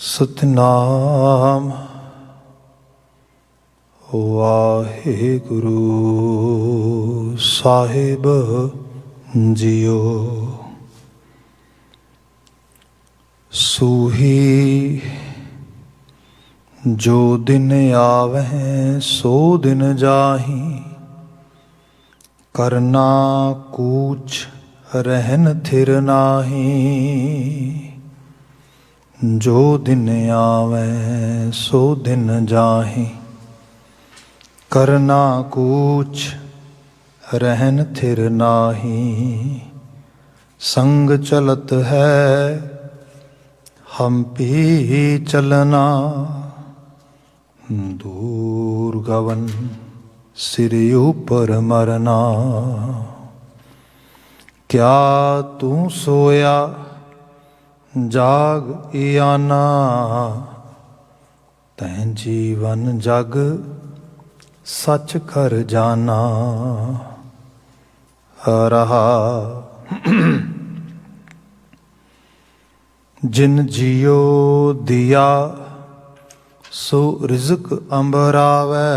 सतनाम वाहिगुरु साहिब जियो। सूही जो दिन आवह सो दिन जाही, करना कूच रहन थिर नाही। जो दिन आवे सो दिन जाही, करना कूच रहन थिर नाही। संग चलत है हम भी चलना, दूर गवन सिर ऊपर मरना। क्या तू सोया जाग आना, तैं जीवन जग सच कर जाना। रहा जिन जियो दिया सो रिज़्क अंबरावै,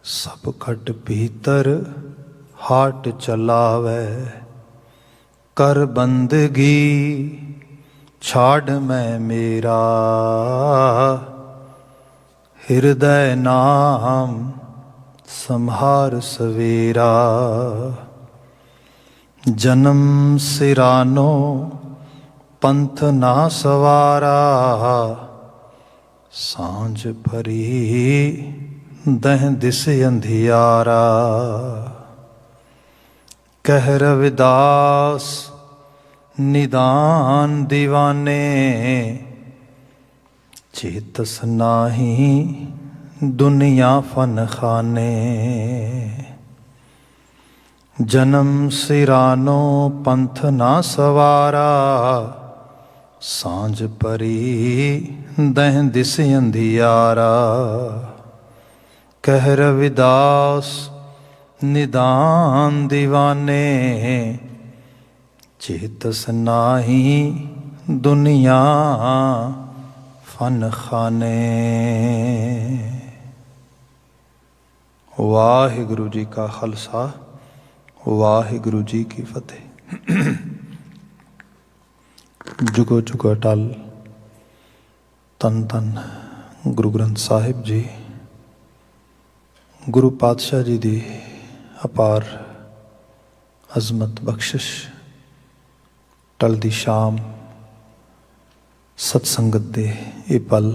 सब खट भीतर हाट चलावै। कर बंदगी छाड़ मैं मेरा, हृदय नाम संहार सवेरा। जन्म सिरानो पंथ ना सवारा, सांझ भरी दह दिस अंधियारा। कह रविदास निदान दीवाने, चेतस नाही दुनिया फन खाने। जन्म सिरानो पंथ ना सवारा, सांझ परी दह दिस अंधियारा। कह रविदास निदान दीवाने, चेतस नाही दुनिया फन खाने। वाहिगुरु जी का खालसा, वाहिगुरु जी की फतेह। जुगो जुगो अटल तन तन गुरु ग्रंथ साहिब जी, गुरु पातशाह जी दी अपार अजमत बख्शिश, टलदी शाम सत्संगत दे ये पल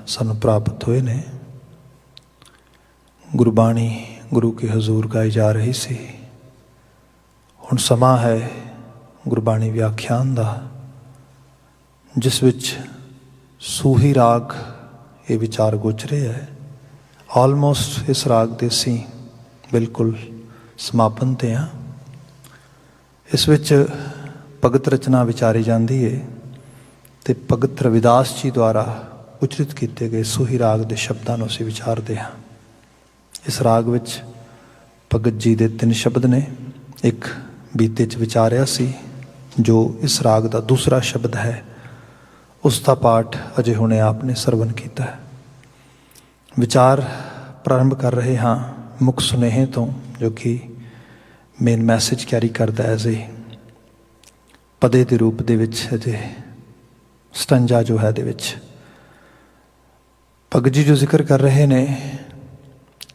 सानू प्राप्त होए ने। गुरबाणी गुरु के हजूर गाई जा रही सी। हुण समा है गुरबाणी व्याख्यान दा, जिस विच सूही राग ये विचार गोचरे है। ऑलमोस्ट इस राग दे सी बिल्कुल समापन ते हाँ। इस विच भगत रचना विचारी जाती है, तो भगत रविदास जी द्वारा उचरित किए गए सूही राग के शब्दों को असीं विचारते हाँ। इस राग विच भगत जी के 3 शब्द ने। एक बीते च विचारिया सी, जो इस राग का दूसरा शब्द है उसका पाठ अजे हुणे आपने सरवण किया है। विचार प्रारंभ कर रहे हाँ मुख सुनेहे तो, जो कि मेन मैसेज कैरी करता है। एज ए पदे के रूप दे विच अजे स्टंजा जो है दे विच भगत जी जो जिक्र कर रहे ने,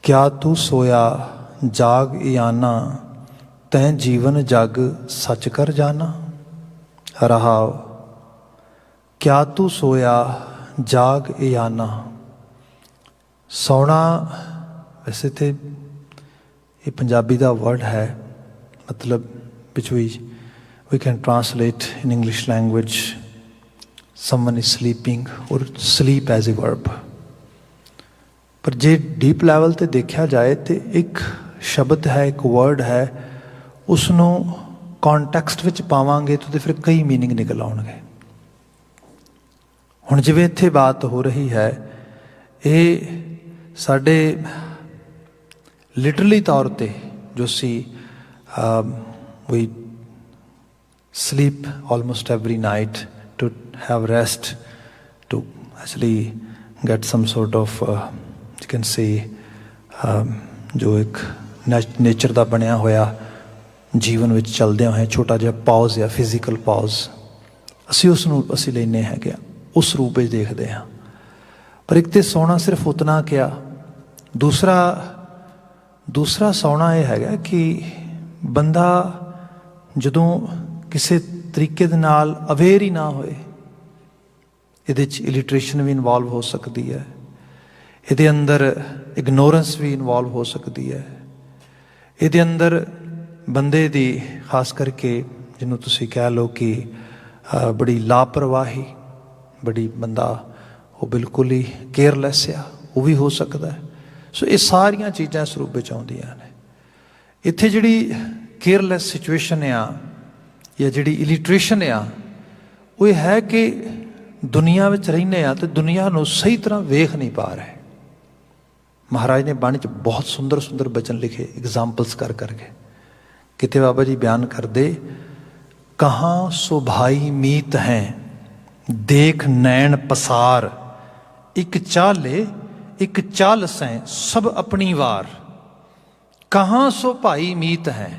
क्या तू सोया जाग आना, तैं जीवन जग सच कर जाना। रहाओ क्या तू सोया जाग आना। सौना वैसे तो ये पंजाबी का वर्ड है, मतलब which we can translate in English language someone is sleeping और स्लीप एज ए वर्ब। पर जे डीप लैवल ते देखा जाए तो एक शब्द है, एक वर्ड है, उसनों कॉन्टैक्सट विच पावांगे तो फिर कई मीनिंग निकल आउणगे। हुण जिवें इत्थे बात हो रही है, ये साडे लिटरली तौर पे जो सी we sleep almost every night to have rest to actually get some sort of you can say ਜੋ ਇੱਕ ਨੇਚਰ ਦਾ ਬਣਿਆ ਹੋਇਆ ਜੀਵਨ ਵਿੱਚ ਚੱਲਦਿਆਂ ਹੋਏ ਛੋਟਾ ਜਿਹਾ ਪੌਜ਼ ਜਾਂ ਫਿਜ਼ੀਕਲ ਪੌਜ਼ ਅਸੀਂ ਉਸ ਨੂੰ ਅਸੀਂ ਲੈਂਦੇ ਹੈਗੇ ਆ, ਉਸ ਰੂਪ ਵਿੱਚ ਦੇਖਦੇ ਹਾਂ। ਪਰ ਇੱਕ ਤਾਂ ਸੌਣਾ ਸਿਰਫ ਉਤਨਾ ਕਿਹਾ, ਦੂਸਰਾ ਸੌਣਾ ਇਹ ਹੈਗਾ ਕਿ ਬੰਦਾ ਜਦੋਂ ਕਿਸੇ ਤਰੀਕੇ ਦੇ ਨਾਲ ਅਵੇਅਰ ਹੀ ਨਾ ਹੋਏ, ਇਹਦੇ 'ਚ ਇਲਿਟਰੇਸ਼ਨ ਵੀ ਇਨਵੋਲਵ ਹੋ ਸਕਦੀ ਹੈ, ਇਹਦੇ ਅੰਦਰ ਇਗਨੋਰੈਂਸ ਵੀ ਇਨਵੋਲਵ ਹੋ ਸਕਦੀ ਹੈ, ਇਹਦੇ ਅੰਦਰ ਬੰਦੇ ਦੀ ਖਾਸ ਕਰਕੇ ਜਿਹਨੂੰ ਤੁਸੀਂ ਕਹਿ ਲਓ ਕਿ ਬੜੀ ਲਾਪਰਵਾਹੀ, ਬੜੀ ਬੰਦਾ ਉਹ ਬਿਲਕੁਲ ਹੀ ਕੇਅਰਲੈਸ ਆ, ਉਹ ਵੀ ਹੋ ਸਕਦਾ ਹੈ। ਸੋ ਇਹ ਸਾਰੀਆਂ ਚੀਜ਼ਾਂ ਇਸ ਰੂਪ ਵਿੱਚ ਆਉਂਦੀਆਂ ਨੇ। ਇੱਥੇ ਜਿਹੜੀ ਕੇਅਰਲੈਸ ਸਿਚੁਏਸ਼ਨ ਆ ਜਾਂ ਜਿਹੜੀ ਇਲਿਟਰੇਸ਼ਨ ਆ, ਉਹ ਇਹ ਹੈ ਕਿ ਦੁਨੀਆ ਵਿੱਚ ਰਹਿੰਦੇ ਆ ਅਤੇ ਦੁਨੀਆ ਨੂੰ ਸਹੀ ਤਰ੍ਹਾਂ ਵੇਖ ਨਹੀਂ ਪਾ ਰਹੇ। ਮਹਾਰਾਜ ਨੇ ਬਾਣੀ 'ਚ ਬਹੁਤ ਸੁੰਦਰ ਸੁੰਦਰ ਬਚਨ ਲਿਖੇ, ਐਗਜ਼ਾਮਪਲਸ ਕਰ ਕਰਕੇ। ਕਿਤੇ ਬਾਬਾ ਜੀ ਬਿਆਨ ਕਰਦੇ, ਕਹਾਂ ਸੋ ਭਾਈ ਮੀਤ ਹੈ ਦੇਖ ਨੈਣ ਪਸਾਰ, ਇੱਕ ਚਾਲੇ ਇੱਕ ਚਾਲ ਸੈਂ ਸਭ ਆਪਣੀ ਵਾਰ। ਕਹਾਂ ਸੋ ਭਾਈ ਮੀਤ ਹੈ,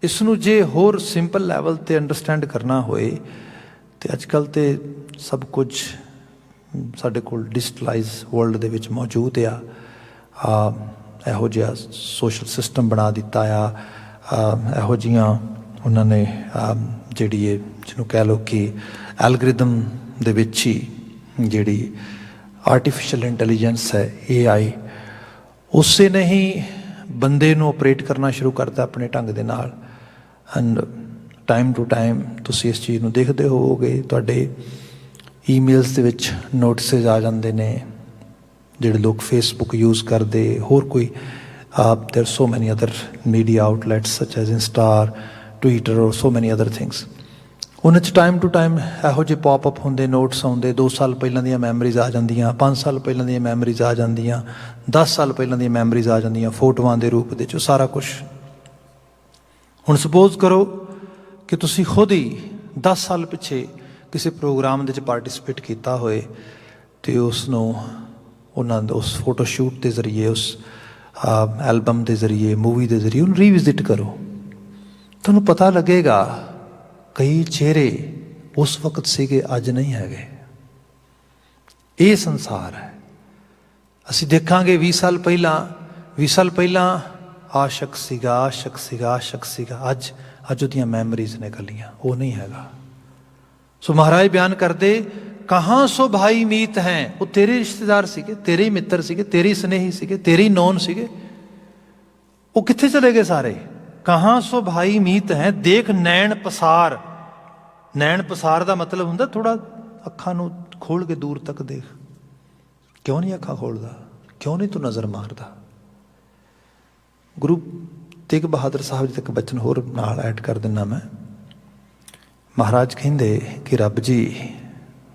ਇਸ ਨੂੰ ਜੇ ਹੋਰ ਸਿੰਪਲ ਲੈਵਲ 'ਤੇ ਅੰਡਰਸਟੈਂਡ ਕਰਨਾ ਹੋਏ ਤੇ ਅੱਜ ਕੱਲ੍ਹ ਤੇ ਸਭ ਕੁਝ ਸਾਡੇ ਕੋਲ ਡਿਜੀਟਲਾਈਜ਼ ਵਰਲਡ ਦੇ ਵਿੱਚ ਮੌਜੂਦ ਆ। ਇਹੋ ਜਿਹਾ ਸੋਸ਼ਲ ਸਿਸਟਮ ਬਣਾ ਦਿੱਤਾ ਆ, ਇਹੋ ਜਿਹੀਆਂ ਉਹਨਾਂ ਨੇ ਜਿਹੜੀ ਇਹ ਜਿਹਨੂੰ ਕਹਿ ਲਓ ਕਿ ਐਲਗੋਰਿਦਮ ਦੇ ਵਿੱਚ ਹੀ ਜਿਹੜੀ ਆਰਟੀਫਿਸ਼ੀਅਲ ਇੰਟੈਲੀਜੈਂਸ ਹੈ AI, ਉਸੇ ਨੇ ਹੀ ਬੰਦੇ ਨੂੰ ਆਪਰੇਟ ਕਰਨਾ ਸ਼ੁਰੂ ਕਰਤਾ ਆਪਣੇ ਢੰਗ ਦੇ ਨਾਲ। ਐਂਡ ਟਾਈਮ ਟੂ ਟਾਈਮ ਤੁਸੀਂ ਇਸ ਚੀਜ਼ ਨੂੰ ਦੇਖਦੇ ਹੋਵੋਗੇ, ਤੁਹਾਡੇ ਈਮੇਲਸ ਦੇ ਵਿੱਚ ਨੋਟਿਸਿਸ ਆ ਜਾਂਦੇ ਨੇ। ਜਿਹੜੇ ਲੋਕ ਫੇਸਬੁੱਕ ਯੂਜ਼ ਕਰਦੇ, ਹੋਰ ਕੋਈ ਦੇਰ ਸੋ ਮੈਨੀ ਅਦਰ ਮੀਡੀਆ ਆਊਟਲੈਟਸ ਸਚ ਐਜ਼ ਇੰਸਟਾ, ਟਵਿੱਟਰ ਔਰ ਸੋ ਮੈਨੀ ਅਦਰ ਥਿੰਗਸ, ਉਹਨਾਂ 'ਚ ਟਾਈਮ ਟੂ ਟਾਈਮ ਇਹੋ ਜਿਹੇ ਪੌਪ ਅਪ ਹੁੰਦੇ, ਨੋਟਸ ਆਉਂਦੇ। 2 ਸਾਲ ਪਹਿਲਾਂ ਦੀਆਂ ਮੈਮਰੀਜ਼ ਆ ਜਾਂਦੀਆਂ, 5 ਸਾਲ ਪਹਿਲਾਂ ਦੀਆਂ ਮੈਮਰੀਜ਼ ਆ ਜਾਂਦੀਆਂ, 10 ਸਾਲ ਪਹਿਲਾਂ ਦੀਆਂ ਮੈਮਰੀਜ਼ ਆ ਜਾਂਦੀਆਂ ਫੋਟੋਆਂ ਦੇ ਰੂਪ ਦੇ 'ਚ, ਸਾਰਾ ਕੁਛ। ਹੁਣ ਸਪੋਜ਼ ਕਰੋ ਕਿ ਤੁਸੀਂ ਖੁਦ ਹੀ 10 ਸਾਲ ਪਿੱਛੇ ਕਿਸੇ ਪ੍ਰੋਗਰਾਮ ਦੇ 'ਚ ਪਾਰਟੀਸਪੇਟ ਕੀਤਾ ਹੋਏ ਅਤੇ ਉਸ ਨੂੰ ਉਹਨਾਂ ਦਾ ਉਸ ਫੋਟੋ ਸ਼ੂਟ ਦੇ ਜ਼ਰੀਏ, ਉਸ ਐਲਬਮ ਦੇ ਜ਼ਰੀਏ, ਮੂਵੀ ਦੇ ਜ਼ਰੀਏ ਉਹਨੂੰ ਰੀਵਿਜ਼ਿਟ ਕਰੋ। ਤੁਹਾਨੂੰ ਪਤਾ ਲੱਗੇਗਾ ਕਈ ਚਿਹਰੇ ਉਸ ਵਕਤ ਸੀਗੇ, ਅੱਜ ਨਹੀਂ ਹੈਗੇ। ਇਹ ਸੰਸਾਰ ਹੈ। ਅਸੀਂ ਦੇਖਾਂਗੇ 20 ਸਾਲ ਪਹਿਲਾਂ ਆਹ ਸ਼ਖਸ ਸੀਗਾ, ਅੱਜ ਉਹਦੀਆਂ ਮੈਮਰੀਜ਼ ਨੇ ਇਕੱਲੀਆਂ, ਉਹ ਨਹੀਂ ਹੈਗਾ। ਸੋ ਮਹਾਰਾਜ ਬਿਆਨ ਕਰਦੇ, ਕਹਾਂ ਸੋ ਭਾਈ ਮੀਤ ਹੈ, ਉਹ ਤੇਰੇ ਰਿਸ਼ਤੇਦਾਰ ਸੀਗੇ, ਤੇਰੇ ਹੀ ਮਿੱਤਰ ਸੀਗੇ, ਤੇਰੇ ਹੀ ਸਨੇਹੀ ਸੀਗੇ, ਤੇਰੇ ਹੀ ਨੌਨ ਸੀਗੇ, ਉਹ ਕਿੱਥੇ ਚਲੇ ਗਏ ਸਾਰੇ? ਕਹਾਂ ਸੋ ਭਾਈ ਮੀਤ ਹੈ ਦੇਖ ਨੈਣ ਪਸਾਰ। ਨੈਣ ਪਸਾਰ ਦਾ ਮਤਲਬ ਹੁੰਦਾ ਥੋੜ੍ਹਾ ਅੱਖਾਂ ਨੂੰ ਖੋਲ੍ਹ ਕੇ ਦੂਰ ਤੱਕ ਦੇਖ। ਕਿਉਂ ਨਹੀਂ ਅੱਖਾਂ ਖੋਲ੍ਹਦਾ? ਕਿਉਂ ਨਹੀਂ ਤੂੰ ਨਜ਼ਰ ਮਾਰਦਾ? ਗੁਰੂ ਤੇਗ ਬਹਾਦਰ ਸਾਹਿਬ ਜੀ ਤੱਕ ਬਚਨ ਹੋਰ ਨਾਲ ਐਡ ਕਰ ਦਿੰਦਾ ਮੈਂ। ਮਹਾਰਾਜ ਕਹਿੰਦੇ ਕਿ ਰੱਬ ਜੀ,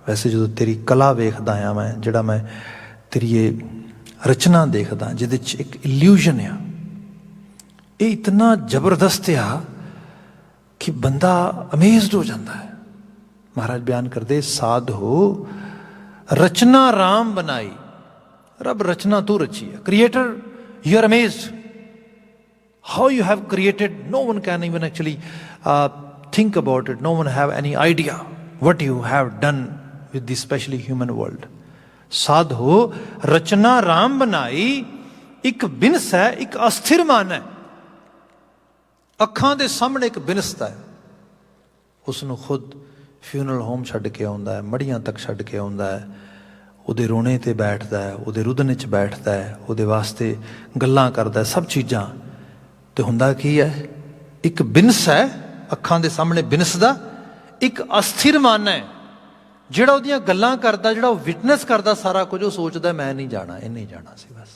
ਵੈਸੇ ਜਦੋਂ ਤੇਰੀ ਕਲਾ ਵੇਖਦਾ ਆ ਮੈਂ, ਜਿਹੜਾ ਮੈਂ ਤੇਰੀ ਇਹ ਰਚਨਾ ਦੇਖਦਾ ਜਿਹਦੇ 'ਚ ਇੱਕ ਇਲਿਊਜ਼ਨ ਆ, ਇਹ ਇਤਨਾ ਜ਼ਬਰਦਸਤ ਆ ਕਿ ਬੰਦਾ ਅਮੇਜ਼ਡ ਹੋ ਜਾਂਦਾ ਹੈ। ਮਹਾਰਾਜ ਬਿਆਨ ਕਰਦੇ, ਸਾਧੋ ਰਚਨਾ ਰਾਮ ਬਣਾਈ। ਰੱਬ ਰਚਨਾ ਤੂੰ ਰਚੀ ਹੈ, creator, you are amazed how you have created. No one can even actually think about it. No one have any idea what you have done with the specially human world. ਸਾਧੋ ਰਚਨਾ ਰਾਮ ਬਣਾਈ, ਇੱਕ ਬਿਨਸ ਹੈ, ਇੱਕ ਅਸਥਿਰ ਮਨ ਹੈ। ਅੱਖਾਂ ਦੇ ਸਾਹਮਣੇ ਇੱਕ ਬਿਨਸਤਾ ਹੈ, ਉਸ ਨੂੰ ਖੁਦ ਫਿਊਨਰਲ ਹੋਮ ਛੱਡ ਕੇ ਆਉਂਦਾ ਹੈ, ਮੜੀਆਂ ਤੱਕ ਛੱਡ ਕੇ ਆਉਂਦਾ ਹੈ, ਉਹਦੇ ਰੋਣੇ 'ਤੇ ਬੈਠਦਾ ਹੈ, ਉਹਦੇ ਰੁਦਨ 'ਚ ਬੈਠਦਾ ਹੈ, ਉਹਦੇ ਵਾਸਤੇ ਗੱਲਾਂ ਕਰਦਾ, ਸਭ ਚੀਜ਼ਾਂ। ਤੇ ਹੁੰਦਾ ਕੀ ਹੈ? ਇੱਕ ਬਿਨਸ ਹੈ ਅੱਖਾਂ ਦੇ ਸਾਹਮਣੇ ਬਿਨਸਦਾ, ਇੱਕ ਅਸਥਿਰ ਮਨ ਹੈ ਜਿਹੜਾ ਉਹਦੀਆਂ ਗੱਲਾਂ ਕਰਦਾ, ਜਿਹੜਾ ਉਹ ਵਿਟਨੈਸ ਕਰਦਾ ਸਾਰਾ ਕੁਝ। ਉਹ ਸੋਚਦਾ ਮੈਂ ਨਹੀਂ ਜਾਣਾ, ਇਹ ਨਹੀਂ ਜਾਣਾ ਸੀ ਬਸ।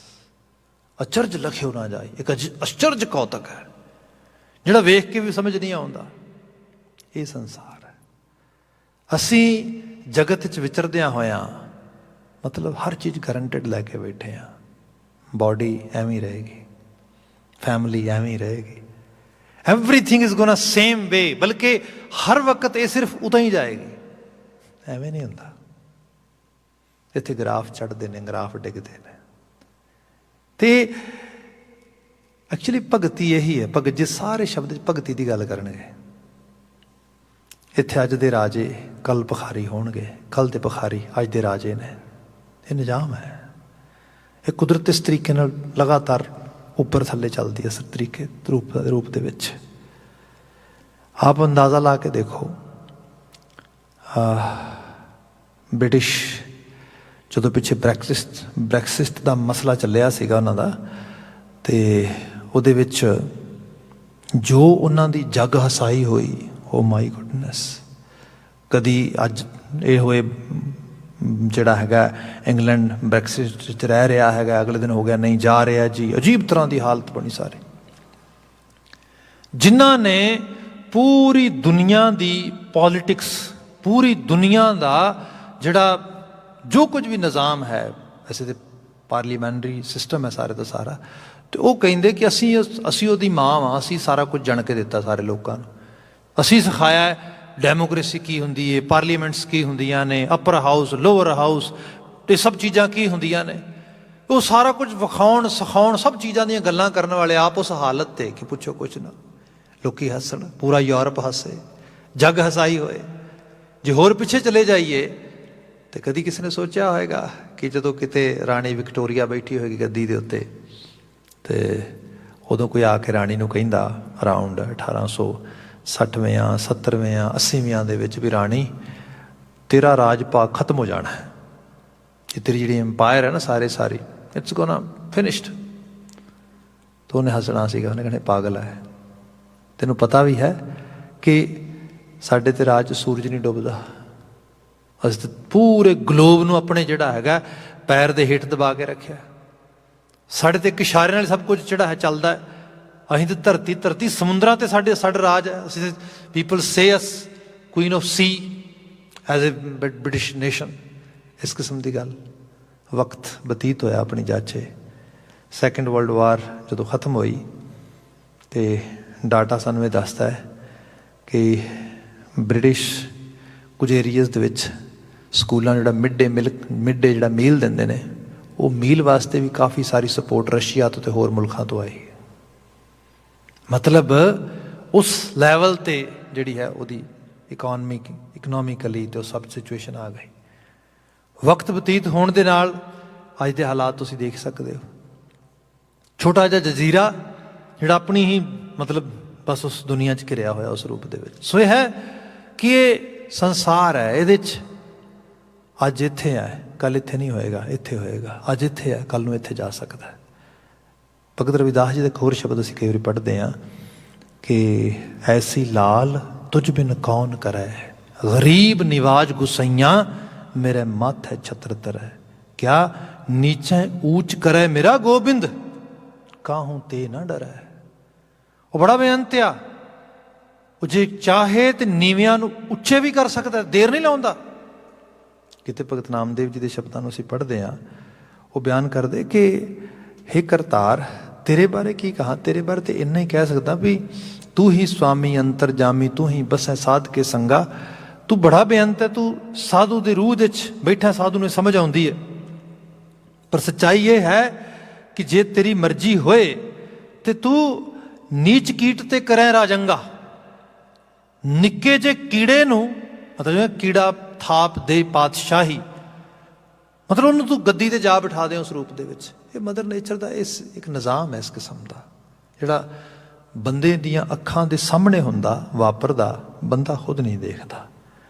ਅਚਰਜ ਲਖਿਓ ਨਾ ਜਾਏ, ਇੱਕ ਅਚਰਜ ਕੌਤਕ ਹੈ ਜਿਹੜਾ ਵੇਖ ਕੇ ਵੀ ਸਮਝ ਨਹੀਂ ਆਉਂਦਾ। ਇਹ ਸੰਸਾਰ ਹੈ। ਅਸੀਂ ਜਗਤ 'ਚ ਵਿਚਰਦਿਆਂ ਹੋਇਆਂ ਮਤਲਬ ਹਰ ਚੀਜ਼ ਗਰੰਟਡ ਲੈ ਕੇ ਬੈਠੇ ਹਾਂ। ਬੋਡੀ ਐਵੇਂ ਹੀ ਰਹੇਗੀ, ਫੈਮਿਲੀ ਐਵੇਂ ਹੀ ਰਹੇਗੀ, ਐਵਰੀਥਿੰਗ ਇਜ਼ ਗੋਨਾ ਸੇਮ ਵੇ। ਬਲਕਿ ਹਰ ਵਕਤ ਇਹ ਸਿਰਫ ਉਦਾਂ ਹੀ ਜਾਏਗੀ। ਐਵੇਂ ਨਹੀਂ ਹੁੰਦਾ। ਇੱਥੇ ਗਰਾਫ ਚੜ੍ਹਦੇ ਨੇ, ਗਰਾਫ ਡਿੱਗਦੇ ਨੇ। ਤੇ ਐਕਚੁਅਲੀ ਭਗਤੀ ਇਹੀ ਹੈ। ਭਗਤ ਜੀ ਸਾਰੇ ਸ਼ਬਦ 'ਚ ਭਗਤੀ ਦੀ ਗੱਲ ਕਰਨਗੇ। ਇੱਥੇ ਅੱਜ ਦੇ ਰਾਜੇ ਕੱਲ੍ਹ ਭਿਖਾਰੀ ਹੋਣਗੇ, ਕੱਲ੍ਹ ਦੇ ਭਿਖਾਰੀ ਅੱਜ ਦੇ ਰਾਜੇ ਨੇ। ਇਹ ਨਿਜ਼ਾਮ ਹੈ। ਇਹ ਕੁਦਰਤ ਇਸ ਤਰੀਕੇ ਨਾਲ ਲਗਾਤਾਰ ਉੱਪਰ ਥੱਲੇ ਚੱਲਦੀ ਹੈ, ਇਸ ਤਰੀਕੇ ਰੂਪ ਦੇ ਵਿੱਚ। ਆਪ ਅੰਦਾਜ਼ਾ ਲਾ ਕੇ ਦੇਖੋ, ਬ੍ਰਿਟਿਸ਼ ਜਦੋਂ ਪਿੱਛੇ ਬ੍ਰੈਕਸਿਸਟ ਦਾ ਮਸਲਾ ਚੱਲਿਆ ਸੀਗਾ ਉਹਨਾਂ ਦਾ, ਅਤੇ ਉਹਦੇ ਵਿੱਚ ਜੋ ਉਹਨਾਂ ਦੀ ਜੱਗ ਹਸਾਈ ਹੋਈ, ਓ ਮਾਈ ਗੁੱਡਨੈਸ। ਕਦੀ ਅੱਜ ਇਹ ਹੋਏ ਜਿਹੜਾ ਹੈਗਾ ਇੰਗਲੈਂਡ ਬ੍ਰੈਕਸਿਟ 'ਚ ਰਹਿ ਰਿਹਾ ਹੈਗਾ, ਅਗਲੇ ਦਿਨ ਹੋ ਗਿਆ ਨਹੀਂ ਜਾ ਰਿਹਾ ਜੀ। ਅਜੀਬ ਤਰ੍ਹਾਂ ਦੀ ਹਾਲਤ ਬਣੀ ਸਾਰੇ। ਜਿਨ੍ਹਾਂ ਨੇ ਪੂਰੀ ਦੁਨੀਆ ਦੀ ਪੋਲੀਟਿਕਸ, ਪੂਰੀ ਦੁਨੀਆ ਦਾ ਜਿਹੜਾ ਜੋ ਕੁਝ ਵੀ ਨਿਜ਼ਾਮ ਹੈ, ਵੈਸੇ ਤਾਂ ਪਾਰਲੀਮੈਂਟਰੀ ਸਿਸਟਮ ਹੈ ਸਾਰੇ ਦਾ ਸਾਰਾ, ਅਤੇ ਉਹ ਕਹਿੰਦੇ ਕਿ ਅਸੀਂ ਉਹਦੀ ਮਾਂ ਵਾਂ, ਅਸੀਂ ਸਾਰਾ ਕੁਝ ਜਣ ਕੇ ਦਿੱਤਾ ਸਾਰੇ ਲੋਕਾਂ ਨੂੰ। ਅਸੀਂ ਸਿਖਾਇਆ ਡੈਮੋਕ੍ਰੇਸੀ ਕੀ ਹੁੰਦੀ ਹੈ, ਪਾਰਲੀਮੈਂਟਸ ਕੀ ਹੁੰਦੀਆਂ ਨੇ, ਅਪਰ ਹਾਊਸ ਲੋਅਰ ਹਾਊਸ, ਇਹ ਸਭ ਚੀਜ਼ਾਂ ਕੀ ਹੁੰਦੀਆਂ ਨੇ। ਉਹ ਸਾਰਾ ਕੁਝ ਵਿਖਾਉਣ ਸਿਖਾਉਣ, ਸਭ ਚੀਜ਼ਾਂ ਦੀਆਂ ਗੱਲਾਂ ਕਰਨ ਵਾਲੇ ਆਪ ਉਸ ਹਾਲਤ 'ਤੇ ਕਿ ਪੁੱਛੋ ਕੁਛ ਨਾ। ਲੋਕੀ ਹੱਸਣ, ਪੂਰਾ ਯੂਰਪ ਹੱਸੇ, ਜੱਗ ਹਸਾਈ ਹੋਏ। ਜੇ ਹੋਰ ਪਿੱਛੇ ਚਲੇ ਜਾਈਏ ਤੇ ਕਦੀ ਕਿਸੇ ਨੇ ਸੋਚਿਆ ਹੋਏਗਾ ਕਿ ਜਦੋਂ ਕਿਤੇ ਰਾਣੀ ਵਿਕਟੋਰੀਆ ਬੈਠੀ ਹੋਏਗੀ ਗੱਦੀ ਦੇ ਉੱਤੇ, ਅਤੇ ਉਦੋਂ ਕੋਈ ਆ ਕੇ ਰਾਣੀ ਨੂੰ ਕਹਿੰਦਾ ਅਰਾਊਂਡ 1860ਵੇਂ 70ਵੇਂ 80ਵੇਂ ਦੇ ਵਿੱਚ ਵੀ ਰਾਣੀ ਤੇਰਾ ਰਾਜ ਭਾਗ ਖਤਮ ਹੋ ਜਾਣਾ ਹੈ, ਇਹ ਤੇਰੀ ਜਿਹੜੀ ਅੰਪਾਇਰ ਹੈ ਨਾ ਸਾਰੀ ਇਟਸ ਗੋਨਾ ਫਿਨਿਸ਼ਡ। ਤਾਂ ਉਹਨੇ ਹੱਸਣਾ ਸੀਗਾ, ਉਹਨੇ ਕਹਿਣਾ ਪਾਗਲ ਹੈ, ਤੈਨੂੰ ਪਤਾ ਵੀ ਹੈ ਕਿ ਸਾਡੇ ਤੇ ਰਾਜ 'ਚ ਸੂਰਜ ਨਹੀਂ ਡੁੱਬਦਾ। ਅਸੀਂ ਤਾਂ ਪੂਰੇ ਗਲੋਬ ਨੂੰ ਆਪਣੇ ਜਿਹੜਾ ਹੈਗਾ ਪੈਰ ਦੇ ਹੇਠ ਦਬਾ ਕੇ ਰੱਖਿਆ। ਸਾਡੇ ਤੇ ਇੱਕ ਇਸ਼ਾਰੇ ਨਾਲ ਸਭ ਕੁਝ ਜਿਹੜਾ ਹੈ ਚੱਲਦਾ। ਅਸੀਂ ਤਾਂ ਧਰਤੀ ਸਮੁੰਦਰਾਂ 'ਤੇ ਸਾਡਾ ਰਾਜ ਹੈ। ਅਸੀਂ people say us Queen of C as a British nation. ਇਸ ਕਿਸਮ ਦੀ ਗੱਲ। ਵਕਤ ਬਤੀਤ ਹੋਇਆ ਆਪਣੀ ਜਾਚੇ। ਸੈਕਿੰਡ ਵਰਲਡ ਵਾਰ ਜਦੋਂ ਖਤਮ ਹੋਈ ਅਤੇ ਡਾਟਾ ਸਾਨੂੰ ਇਹ ਦੱਸਦਾ ਹੈ ਕਿ ਬ੍ਰਿਟਿਸ਼ ਕੁਝ ਏਰੀਆਜ਼ ਦੇ ਵਿੱਚ ਸਕੂਲਾਂ ਜਿਹੜਾ ਮਿਡ ਡੇ ਜਿਹੜਾ ਮੀਲ ਦਿੰਦੇ ਨੇ, ਉਹ ਮੀਲ ਵਾਸਤੇ ਵੀ ਕਾਫੀ ਸਾਰੀ ਸਪੋਰਟ ਰਸ਼ੀਆ ਤੋਂ ਅਤੇ ਹੋਰ ਮੁਲਕਾਂ ਤੋਂ ਆਈ। ਮਤਲਬ ਉਸ ਲੈਵਲ 'ਤੇ ਜਿਹੜੀ ਹੈ ਉਹਦੀ ਇਕਨੋਮਿਕਲੀ ਅਤੇ ਉਹ ਸਭ ਸਿਚੁਏਸ਼ਨ ਆ ਗਈ। ਵਕਤ ਬਤੀਤ ਹੋਣ ਦੇ ਨਾਲ ਅੱਜ ਦੇ ਹਾਲਾਤ ਤੁਸੀਂ ਦੇਖ ਸਕਦੇ ਹੋ। ਛੋਟਾ ਜਿਹਾ ਜਜ਼ੀਰਾ ਜਿਹੜਾ ਆਪਣੀ ਹੀ ਮਤਲਬ ਬਸ ਉਸ ਦੁਨੀਆ 'ਚ ਘਿਰਿਆ ਹੋਇਆ ਉਸ ਰੂਪ ਦੇ ਵਿੱਚ। ਸੋ ਇਹ ਹੈ ਕਿ ਇਹ ਸੰਸਾਰ ਹੈ, ਇਹਦੇ 'ਚ ਅੱਜ ਇੱਥੇ ਹੈ, ਕੱਲ੍ਹ ਇੱਥੇ ਨਹੀਂ ਹੋਏਗਾ, ਇੱਥੇ ਹੋਏਗਾ। ਅੱਜ ਇੱਥੇ ਹੈ, ਕੱਲ੍ਹ ਨੂੰ ਇੱਥੇ ਜਾ ਸਕਦਾ ਹੈ। ਭਗਤ ਰਵਿਦਾਸ ਜੀ ਦੇ ਇੱਕ ਹੋਰ ਸ਼ਬਦ ਅਸੀਂ ਕਈ ਵਾਰੀ ਪੜ੍ਹਦੇ ਹਾਂ ਕਿ ਐਸੀ ਲਾਲ ਤੁਝ ਬਿਨ ਕੌਣ ਕਰੈ, ਗਰੀਬ ਨਿਵਾਜ ਗੁਸਈਆਂ ਮੇਰੇ ਮੱਥ ਹੈ ਛਤਰ ਤਰੈ। ਕਿਆ ਨੀਚੇ ਊਚ ਕਰੈ ਮੇਰਾ ਗੋਬਿੰਦ, ਕਾਹੂੰ ਤੇ ਨਾ ਡਰੈ। ਉਹ ਬੜਾ ਬੇਅੰਤ ਆ। ਉਹ ਜੇ ਚਾਹੇ ਤੇ ਨੀਵਿਆਂ ਨੂੰ ਉੱਚੇ ਵੀ ਕਰ ਸਕਦਾ, ਦੇਰ ਨਹੀਂ ਲਾਉਂਦਾ। ਕਿਤੇ ਭਗਤ ਨਾਮਦੇਵ ਜੀ ਦੇ ਸ਼ਬਦਾਂ ਨੂੰ ਅਸੀਂ ਪੜ੍ਹਦੇ ਹਾਂ, ਉਹ ਬਿਆਨ ਕਰਦੇ ਕਿ ਹੇ ਕਰਤਾਰ, ਤੇਰੇ ਬਾਰੇ ਕੀ ਕਹਾਂ। ਤੇਰੇ ਬਾਰੇ ਤੇ ਇੰਨਾ ਹੀ ਕਹਿ ਸਕਦਾ ਵੀ ਤੂੰ ਹੀ ਸਵਾਮੀ ਅੰਤਰਜਾਮੀ, ਤੂੰ ਹੀ ਬਸੈ ਸਾਧ ਕੇ ਸੰਗਾ। ਤੂੰ ਬੜਾ ਬੇਅੰਤ ਹੈ, ਤੂੰ ਸਾਧੂ ਦੀ ਰੂਹ ਦੇ 'ਚ ਬੈਠਾ, ਸਾਧੂ ਨੂੰ ਸਮਝ ਆਉਂਦੀ ਹੈ। ਪਰ ਸੱਚਾਈ ਇਹ ਹੈ ਕਿ ਜੇ ਤੇਰੀ ਮਰਜ਼ੀ ਹੋਏ ਤੇ ਤੂੰ ਨੀਚ ਕੀਟ ਤੇ ਕਰੈ ਰਾਜੰਗਾ। ਨਿੱਕੇ ਜਿਹੇ ਕੀੜੇ ਨੂੰ ਮਤਲਬ ਕੀੜਾ ਥਾਪ ਦੇ ਪਾਤਸ਼ਾਹੀ, ਮਤਲਬ ਉਹਨੂੰ ਤੂੰ ਗੱਦੀ 'ਤੇ ਜਾ ਬਿਠਾ ਦੇ ਉਸ ਰੂਪ ਦੇ ਵਿੱਚ। ਇਹ ਮਦਰ ਨੇਚਰ ਦਾ ਇੱਕ ਨਿਜ਼ਾਮ ਹੈ ਇਸ ਕਿਸਮ ਦਾ, ਜਿਹੜਾ ਬੰਦੇ ਦੀਆਂ ਅੱਖਾਂ ਦੇ ਸਾਹਮਣੇ ਹੁੰਦਾ, ਵਾਪਰਦਾ, ਬੰਦਾ ਖੁਦ ਨਹੀਂ ਦੇਖਦਾ।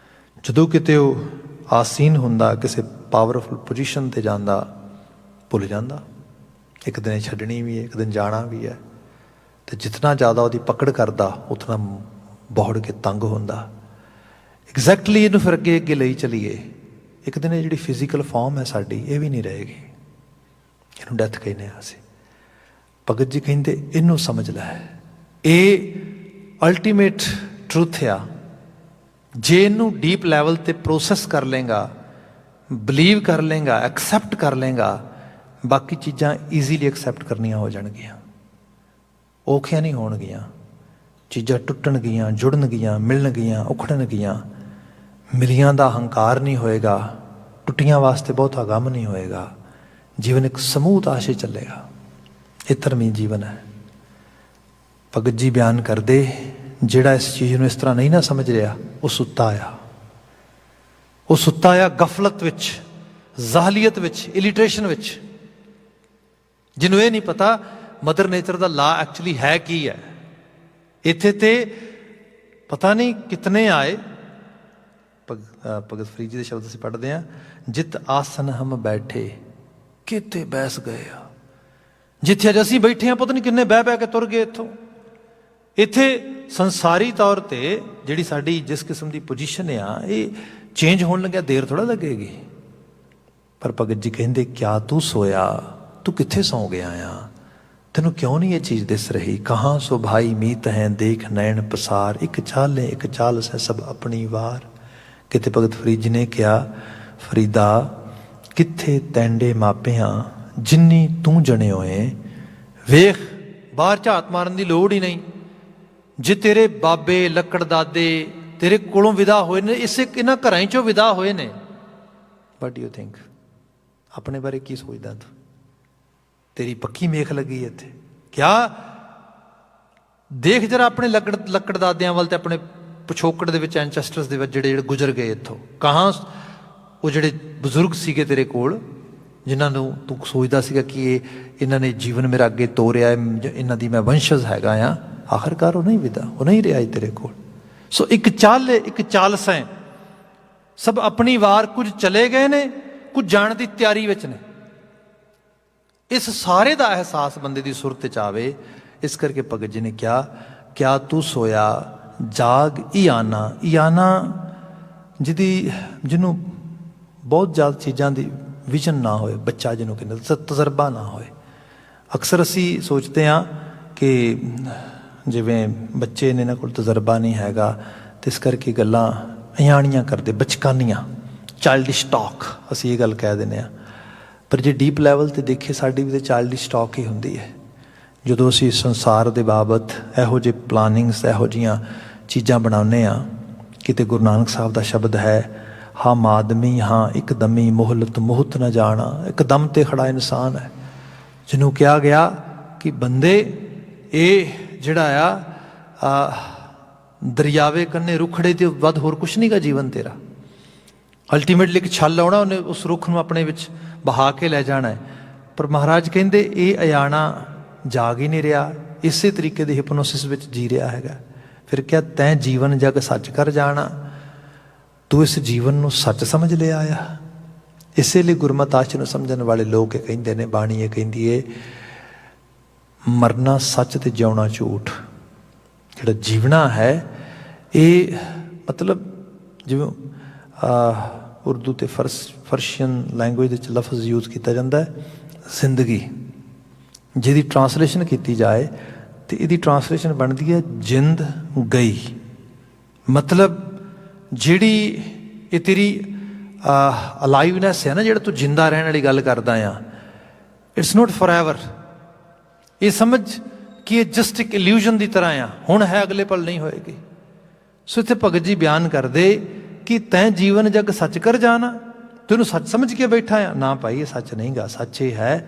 ਜਦੋਂ ਕਿਤੇ ਉਹ ਆਸੀਨ ਹੁੰਦਾ, ਕਿਸੇ ਪਾਵਰਫੁਲ ਪੋਜੀਸ਼ਨ 'ਤੇ ਜਾਂਦਾ, ਭੁੱਲ ਜਾਂਦਾ। ਇੱਕ ਦਿਨ ਛੱਡਣੀ ਵੀ ਹੈ, ਇੱਕ ਦਿਨ ਜਾਣਾ ਵੀ ਹੈ। ਅਤੇ ਜਿਤਨਾ ਜ਼ਿਆਦਾ ਉਹਦੀ ਪਕੜ ਕਰਦਾ, ਉਤਨਾ ਬਹੁੜ ਕੇ ਤੰਗ ਹੁੰਦਾ। ਐਗਜ਼ੈਕਟਲੀ ਇਹਨੂੰ ਫਿਰ ਅੱਗੇ ਲਈ ਚਲੀਏ। ਇੱਕ ਦਿਨ ਇਹ ਜਿਹੜੀ ਫਿਜ਼ੀਕਲ ਫਾਰਮ ਹੈ ਸਾਡੀ, ਇਹ ਵੀ ਨਹੀਂ ਰਹੇਗੀ। ਇਹਨੂੰ ਡੈਥ ਕਹਿੰਦੇ ਹਾਂ ਅਸੀਂ। ਭਗਤ ਜੀ ਕਹਿੰਦੇ ਇਹਨੂੰ ਸਮਝ ਲੈ, ਇਹ ਅਲਟੀਮੇਟ ਟਰੂਥ ਆ। ਜੇ ਇਹਨੂੰ ਡੀਪ ਲੈਵਲ 'ਤੇ ਪ੍ਰੋਸੈਸ ਕਰ ਲੇਗਾ, ਬਿਲੀਵ ਕਰ ਲੇਗਾ, ਐਕਸੈਪਟ ਕਰ ਲੇਗਾ, ਬਾਕੀ ਚੀਜ਼ਾਂ ਈਜ਼ੀਲੀ ਐਕਸੈਪਟ ਕਰਨੀਆਂ ਹੋ ਜਾਣਗੀਆਂ, ਔਖੀਆਂ ਨਹੀਂ ਹੋਣਗੀਆਂ। ਚੀਜ਼ਾਂ ਟੁੱਟਣਗੀਆਂ, ਜੁੜਨਗੀਆਂ, ਮਿਲਣਗੀਆਂ, ਉਖੜਨਗੀਆਂ। ਮਿਲੀਆਂ ਦਾ ਹੰਕਾਰ ਨਹੀਂ ਹੋਏਗਾ, ਟੁੱਟੀਆਂ ਵਾਸਤੇ ਬਹੁਤਾ ਗਮ ਨਹੀਂ ਹੋਏਗਾ। ਜੀਵਨ ਇੱਕ ਸਮੂਹਤਾ ਸੇ ਚੱਲੇਗਾ। ਇਹ ਧਰਮੀ ਜੀਵਨ ਹੈ। ਭਗਤ ਜੀ ਬਿਆਨ ਕਰਦੇ, ਜਿਹੜਾ ਇਸ ਚੀਜ਼ ਨੂੰ ਇਸ ਤਰ੍ਹਾਂ ਨਹੀਂ ਨਾ ਸਮਝ ਰਿਹਾ, ਉਹ ਸੁੱਤਾ ਆ। ਉਹ ਸੁੱਤਾ ਆ ਗਫਲਤ ਵਿੱਚ, ਜ਼ਾਹਲੀਅਤ ਵਿੱਚ, ਇਲਿਟਰੇਸ਼ਨ ਵਿੱਚ, ਜਿਹਨੂੰ ਇਹ ਨਹੀਂ ਪਤਾ ਮਦਰ ਨੇਚਰ ਦਾ ਲਾ ਐਕਚੁਅਲੀ ਹੈ ਕੀ ਹੈ। ਇੱਥੇ ਤੇ ਪਤਾ ਨਹੀਂ ਕਿਤਨੇ ਆਏ। ਭਗਤ ਫਰੀਦ ਜੀ ਦੇ ਸ਼ਬਦ ਅਸੀਂ ਪੜ੍ਹਦੇ ਹਾਂ, ਜਿਤ ਆਸਨ ਹਮ ਬੈਠੇ ਕਿਤੇ ਬੈਸ ਗਏ ਆ। ਜਿੱਥੇ ਅੱਜ ਅਸੀਂ ਬੈਠੇ ਹਾਂ, ਪਤਾ ਨਹੀਂ ਕਿੰਨੇ ਬਹਿ ਬਹਿ ਕੇ ਤੁਰ ਗਏ ਇੱਥੋਂ। ਇੱਥੇ ਸੰਸਾਰੀ ਤੌਰ 'ਤੇ ਜਿਹੜੀ ਸਾਡੀ ਜਿਸ ਕਿਸਮ ਦੀ ਪੋਜੀਸ਼ਨ ਆ, ਇਹ ਚੇਂਜ ਹੋਣ ਲੱਗਿਆ ਦੇਰ ਥੋੜ੍ਹਾ ਲੱਗੇਗੀ। ਪਰ ਭਗਤ ਜੀ ਕਹਿੰਦੇ, ਕਿਆ ਤੂੰ ਸੋਇਆ, ਤੂੰ ਕਿੱਥੇ ਸੌਂ ਗਿਆ ਆ, ਤੈਨੂੰ ਕਿਉਂ ਨਹੀਂ ਇਹ ਚੀਜ਼ ਦਿਸ ਰਹੀ। ਕਹਾਂ ਸੋ ਭਾਈ ਮੀਤ ਹੈ ਦੇਖ ਨੈਣ ਪਸਾਰ, ਇੱਕ ਚਾਲੇ ਇੱਕ ਚਾਲਸ ਹੈ ਸਭ ਆਪਣੀ ਵਾਰ। ਕਿਤੇ ਭਗਤ ਫਰੀਦ ਜੀ ਨੇ ਕਿਹਾ, ਫਰੀਦਾ ਕਿੱਥੇ ਤੈਂਡੇ ਮਾਪਿਆਂ ਜਿੰਨੀ ਤੂੰ ਜਣੇ ਹੋਏ, ਵੇਖ ਬਾਹਰ ਝਾਤ ਮਾਰਨ ਦੀ ਲੋੜ ਹੀ ਨਹੀਂ। ਜੇ ਤੇਰੇ ਬਾਬੇ ਲੱਕੜ ਦਾਦੇ ਤੇਰੇ ਕੋਲੋਂ ਵਿਦਾ ਹੋਏ ਨੇ, ਇਹਨਾਂ ਘਰਾਂ 'ਚੋਂ ਵਿਦਾ ਹੋਏ ਨੇ, ਵਾਟ ਡੂ ਯੂ ਥਿੰਕ? ਆਪਣੇ ਬਾਰੇ ਕੀ ਸੋਚਦਾ ਤੂੰ? ਤੇਰੀ ਪੱਕੀ ਮੇਖ ਲੱਗੀ ਇੱਥੇ। ਕਿਆ ਦੇਖ ਜਰਾ ਆਪਣੇ ਲੱਕੜ ਦਾਦਿਆਂ ਵੱਲ ਤੇ ਆਪਣੇ ਪਿਛੋਕੜ ਦੇ ਵਿੱਚ, ਐਨਚੈਸਟਰਸ ਦੇ ਵਿੱਚ ਜਿਹੜੇ ਗੁਜ਼ਰ ਗਏ ਇੱਥੋਂ। ਕਹਾਂ ਉਹ ਜਿਹੜੇ ਬਜ਼ੁਰਗ ਸੀਗੇ ਤੇਰੇ ਕੋਲ, ਜਿਨ੍ਹਾਂ ਨੂੰ ਤੂੰ ਸੋਚਦਾ ਸੀਗਾ ਕਿ ਇਹਨਾਂ ਨੇ ਜੀਵਨ ਮੇਰਾ ਅੱਗੇ ਤੋਰਿਆ, ਇਹਨਾਂ ਦੀ ਮੈਂ ਵੰਸ਼ਜ ਹੈਗਾ ਆ। ਆਖਰਕਾਰ ਉਹ ਨਹੀਂ ਵਿਦਾ, ਉਹ ਨਹੀਂ ਰਿਹਾ ਤੇਰੇ ਕੋਲ। ਸੋ ਇੱਕ ਚਾਲੇ ਇੱਕ ਚਾਲਸ ਹੈ, ਸਭ ਆਪਣੀ ਵਾਰ। ਕੁਝ ਚਲੇ ਗਏ ਨੇ, ਕੁਝ ਜਾਣ ਦੀ ਤਿਆਰੀ ਵਿੱਚ ਨੇ। ਇਸ ਸਾਰੇ ਦਾ ਅਹਿਸਾਸ ਬੰਦੇ ਦੀ ਸੁਰਤ 'ਚ ਆਵੇ। ਇਸ ਕਰਕੇ ਭਗਤ ਜੀ ਨੇ ਕਿਹਾ, ਕਿਆ ਤੂੰ ਸੋਇਆ ਜਾਗ ਈਆਨਾ। ਈਆਨਾ ਜਿਹਨੂੰ ਬਹੁਤ ਜ਼ਿਆਦਾ ਚੀਜ਼ਾਂ ਦੀ ਵਿਜ਼ਨ ਨਾ ਹੋਏ, ਬੱਚਾ ਜਿਹਨੂੰ ਕਹਿੰਦੇ, ਤਜਰਬਾ ਨਾ ਹੋਏ। ਅਕਸਰ ਅਸੀਂ ਸੋਚਦੇ ਹਾਂ ਕਿ ਜਿਵੇਂ ਬੱਚੇ ਨੇ, ਇਹਨਾਂ ਕੋਲ ਤਜਰਬਾ ਨਹੀਂ ਹੈਗਾ, ਅਤੇ ਇਸ ਕਰਕੇ ਗੱਲਾਂ ਅਣਜਾਣੀਆਂ ਕਰਦੇ, ਬਚਕਾਨੀਆਂ, ਚਾਈਲਡਿਸ਼ ਟਾਕ, ਅਸੀਂ ਇਹ ਗੱਲ ਕਹਿ ਦਿੰਦੇ ਹਾਂ। ਪਰ ਜੇ ਡੀਪ ਲੈਵਲ 'ਤੇ ਦੇਖੀਏ, ਸਾਡੀ ਵੀ ਤਾਂ ਚਾਈਲਡਿਸ਼ ਟਾਕ ਹੀ ਹੁੰਦੀ ਹੈ। ਜਦੋਂ ਅਸੀਂ ਸੰਸਾਰ ਦੇ ਬਾਬਤ ਇਹੋ ਜਿਹੇ ਪਲਾਨਿੰਗਸ, ਇਹੋ ਜਿਹੀਆਂ ਚੀਜ਼ਾਂ ਬਣਾਉਂਦੇ ਹਾਂ। ਕਿਤੇ ਗੁਰੂ ਨਾਨਕ ਸਾਹਿਬ ਦਾ ਸ਼ਬਦ ਹੈ, ਹਮ ਆਦਮੀ ਹਾਂ ਇੱਕਦਮੀ ਮੁਹਲਤ ਮੁਹਤ ਨਾ ਜਾਣਾ। ਇੱਕਦਮ 'ਤੇ ਖੜਾ ਇਨਸਾਨ ਹੈ, ਜਿਹਨੂੰ ਕਿਹਾ ਗਿਆ ਕਿ ਬੰਦੇ ਇਹ ਜਿਹੜਾ ਆ ਦਰਿਆਵੇ ਕੰਨੇ ਰੁੱਖੜੇ ਤੋਂ ਵੱਧ ਹੋਰ ਕੁਛ ਨਹੀਂ ਗਾ ਜੀਵਨ ਤੇਰਾ। ਅਲਟੀਮੇਟਲੀ ਇੱਕ ਛੱਲ ਆਉਣਾ, ਉਹਨੇ ਉਸ ਰੁੱਖ ਨੂੰ ਆਪਣੇ ਵਿੱਚ ਬਹਾ ਕੇ ਲੈ ਜਾਣਾ ਹੈ। ਪਰ ਮਹਾਰਾਜ ਕਹਿੰਦੇ ਇਹ ਅਜਾਣਾ ਜਾਗ ਹੀ ਨਹੀਂ ਰਿਹਾ, ਇਸੇ ਤਰੀਕੇ ਦੀ ਹਿਪਨੋਸਿਸ ਵਿੱਚ ਜੀ ਰਿਹਾ ਹੈਗਾ। ਫਿਰ ਕਿਹਾ, ਤੈਂ ਜੀਵਨ ਜਗ ਸੱਚ ਕਰ ਜਾਣਾ। ਤੂੰ ਇਸ ਜੀਵਨ ਨੂੰ ਸੱਚ ਸਮਝ ਲਿਆ ਆ। ਇਸੇ ਲਈ ਗੁਰਮਤਿ ਆਸ਼ਰ ਨੂੰ ਸਮਝਣ ਵਾਲੇ ਲੋਕ ਇਹ ਕਹਿੰਦੇ ਨੇ, ਬਾਣੀ ਇਹ ਕਹਿੰਦੀ ਏ, ਮਰਨਾ ਸੱਚ ਤੇ ਜਿਉਣਾ ਝੂਠ। ਜਿਹੜਾ ਜੀਵਣਾ ਹੈ, ਇਹ ਮਤਲਬ ਜਿਵੇਂ ਉਰਦੂ ਅਤੇ ਫਰਸ਼ੀਅਨ ਲੈਂਗੁਏਜ ਵਿੱਚ ਲਫ਼ਜ਼ ਯੂਜ਼ ਕੀਤਾ ਜਾਂਦਾ ਹੈ ਜ਼ਿੰਦਗੀ। ਜਿਹਦੀ ਟਰਾਂਸਲੇਸ਼ਨ ਕੀਤੀ ਜਾਏ ਤਾਂ ਇਹਦੀ ਟਰਾਂਸਲੇਸ਼ਨ ਬਣਦੀ ਹੈ ਜਿੰਦ ਗਈ। ਮਤਲਬ ਜਿਹੜੀ ਇਹ ਤੇਰੀ ਅਲਾਈਵਨੈਸ ਹੈ ਨਾ, ਜਿਹੜਾ ਤੂੰ ਜਿੰਦਾ ਰਹਿਣ ਵਾਲੀ ਗੱਲ ਕਰਦਾ ਆ, ਇਟਸ ਨੋਟ ਫੋਰ ਐਵਰ। ਇਹ ਸਮਝ ਕਿ ਇਹ ਜਸਟ ਇੱਕ ਇਲਿਊਜ਼ਨ ਦੀ ਤਰ੍ਹਾਂ ਆ, ਹੁਣ ਹੈ ਅਗਲੇ ਪਲ ਨਹੀਂ ਹੋਏਗੀ। ਸੋ ਇੱਥੇ ਭਗਤ ਜੀ ਬਿਆਨ ਕਰਦੇ ਕਿ ਤੈਂ ਜੀਵਨ ਜਗ ਸੱਚ ਕਰ ਜਾਣਾ। ਤੈਨੂੰ ਸੱਚ ਸਮਝ ਕੇ ਬੈਠਾ ਆ ਨਾ ਭਾਈ, ਇਹ ਸੱਚ ਨਹੀਂ ਗਾ। ਸੱਚ ਇਹ ਹੈ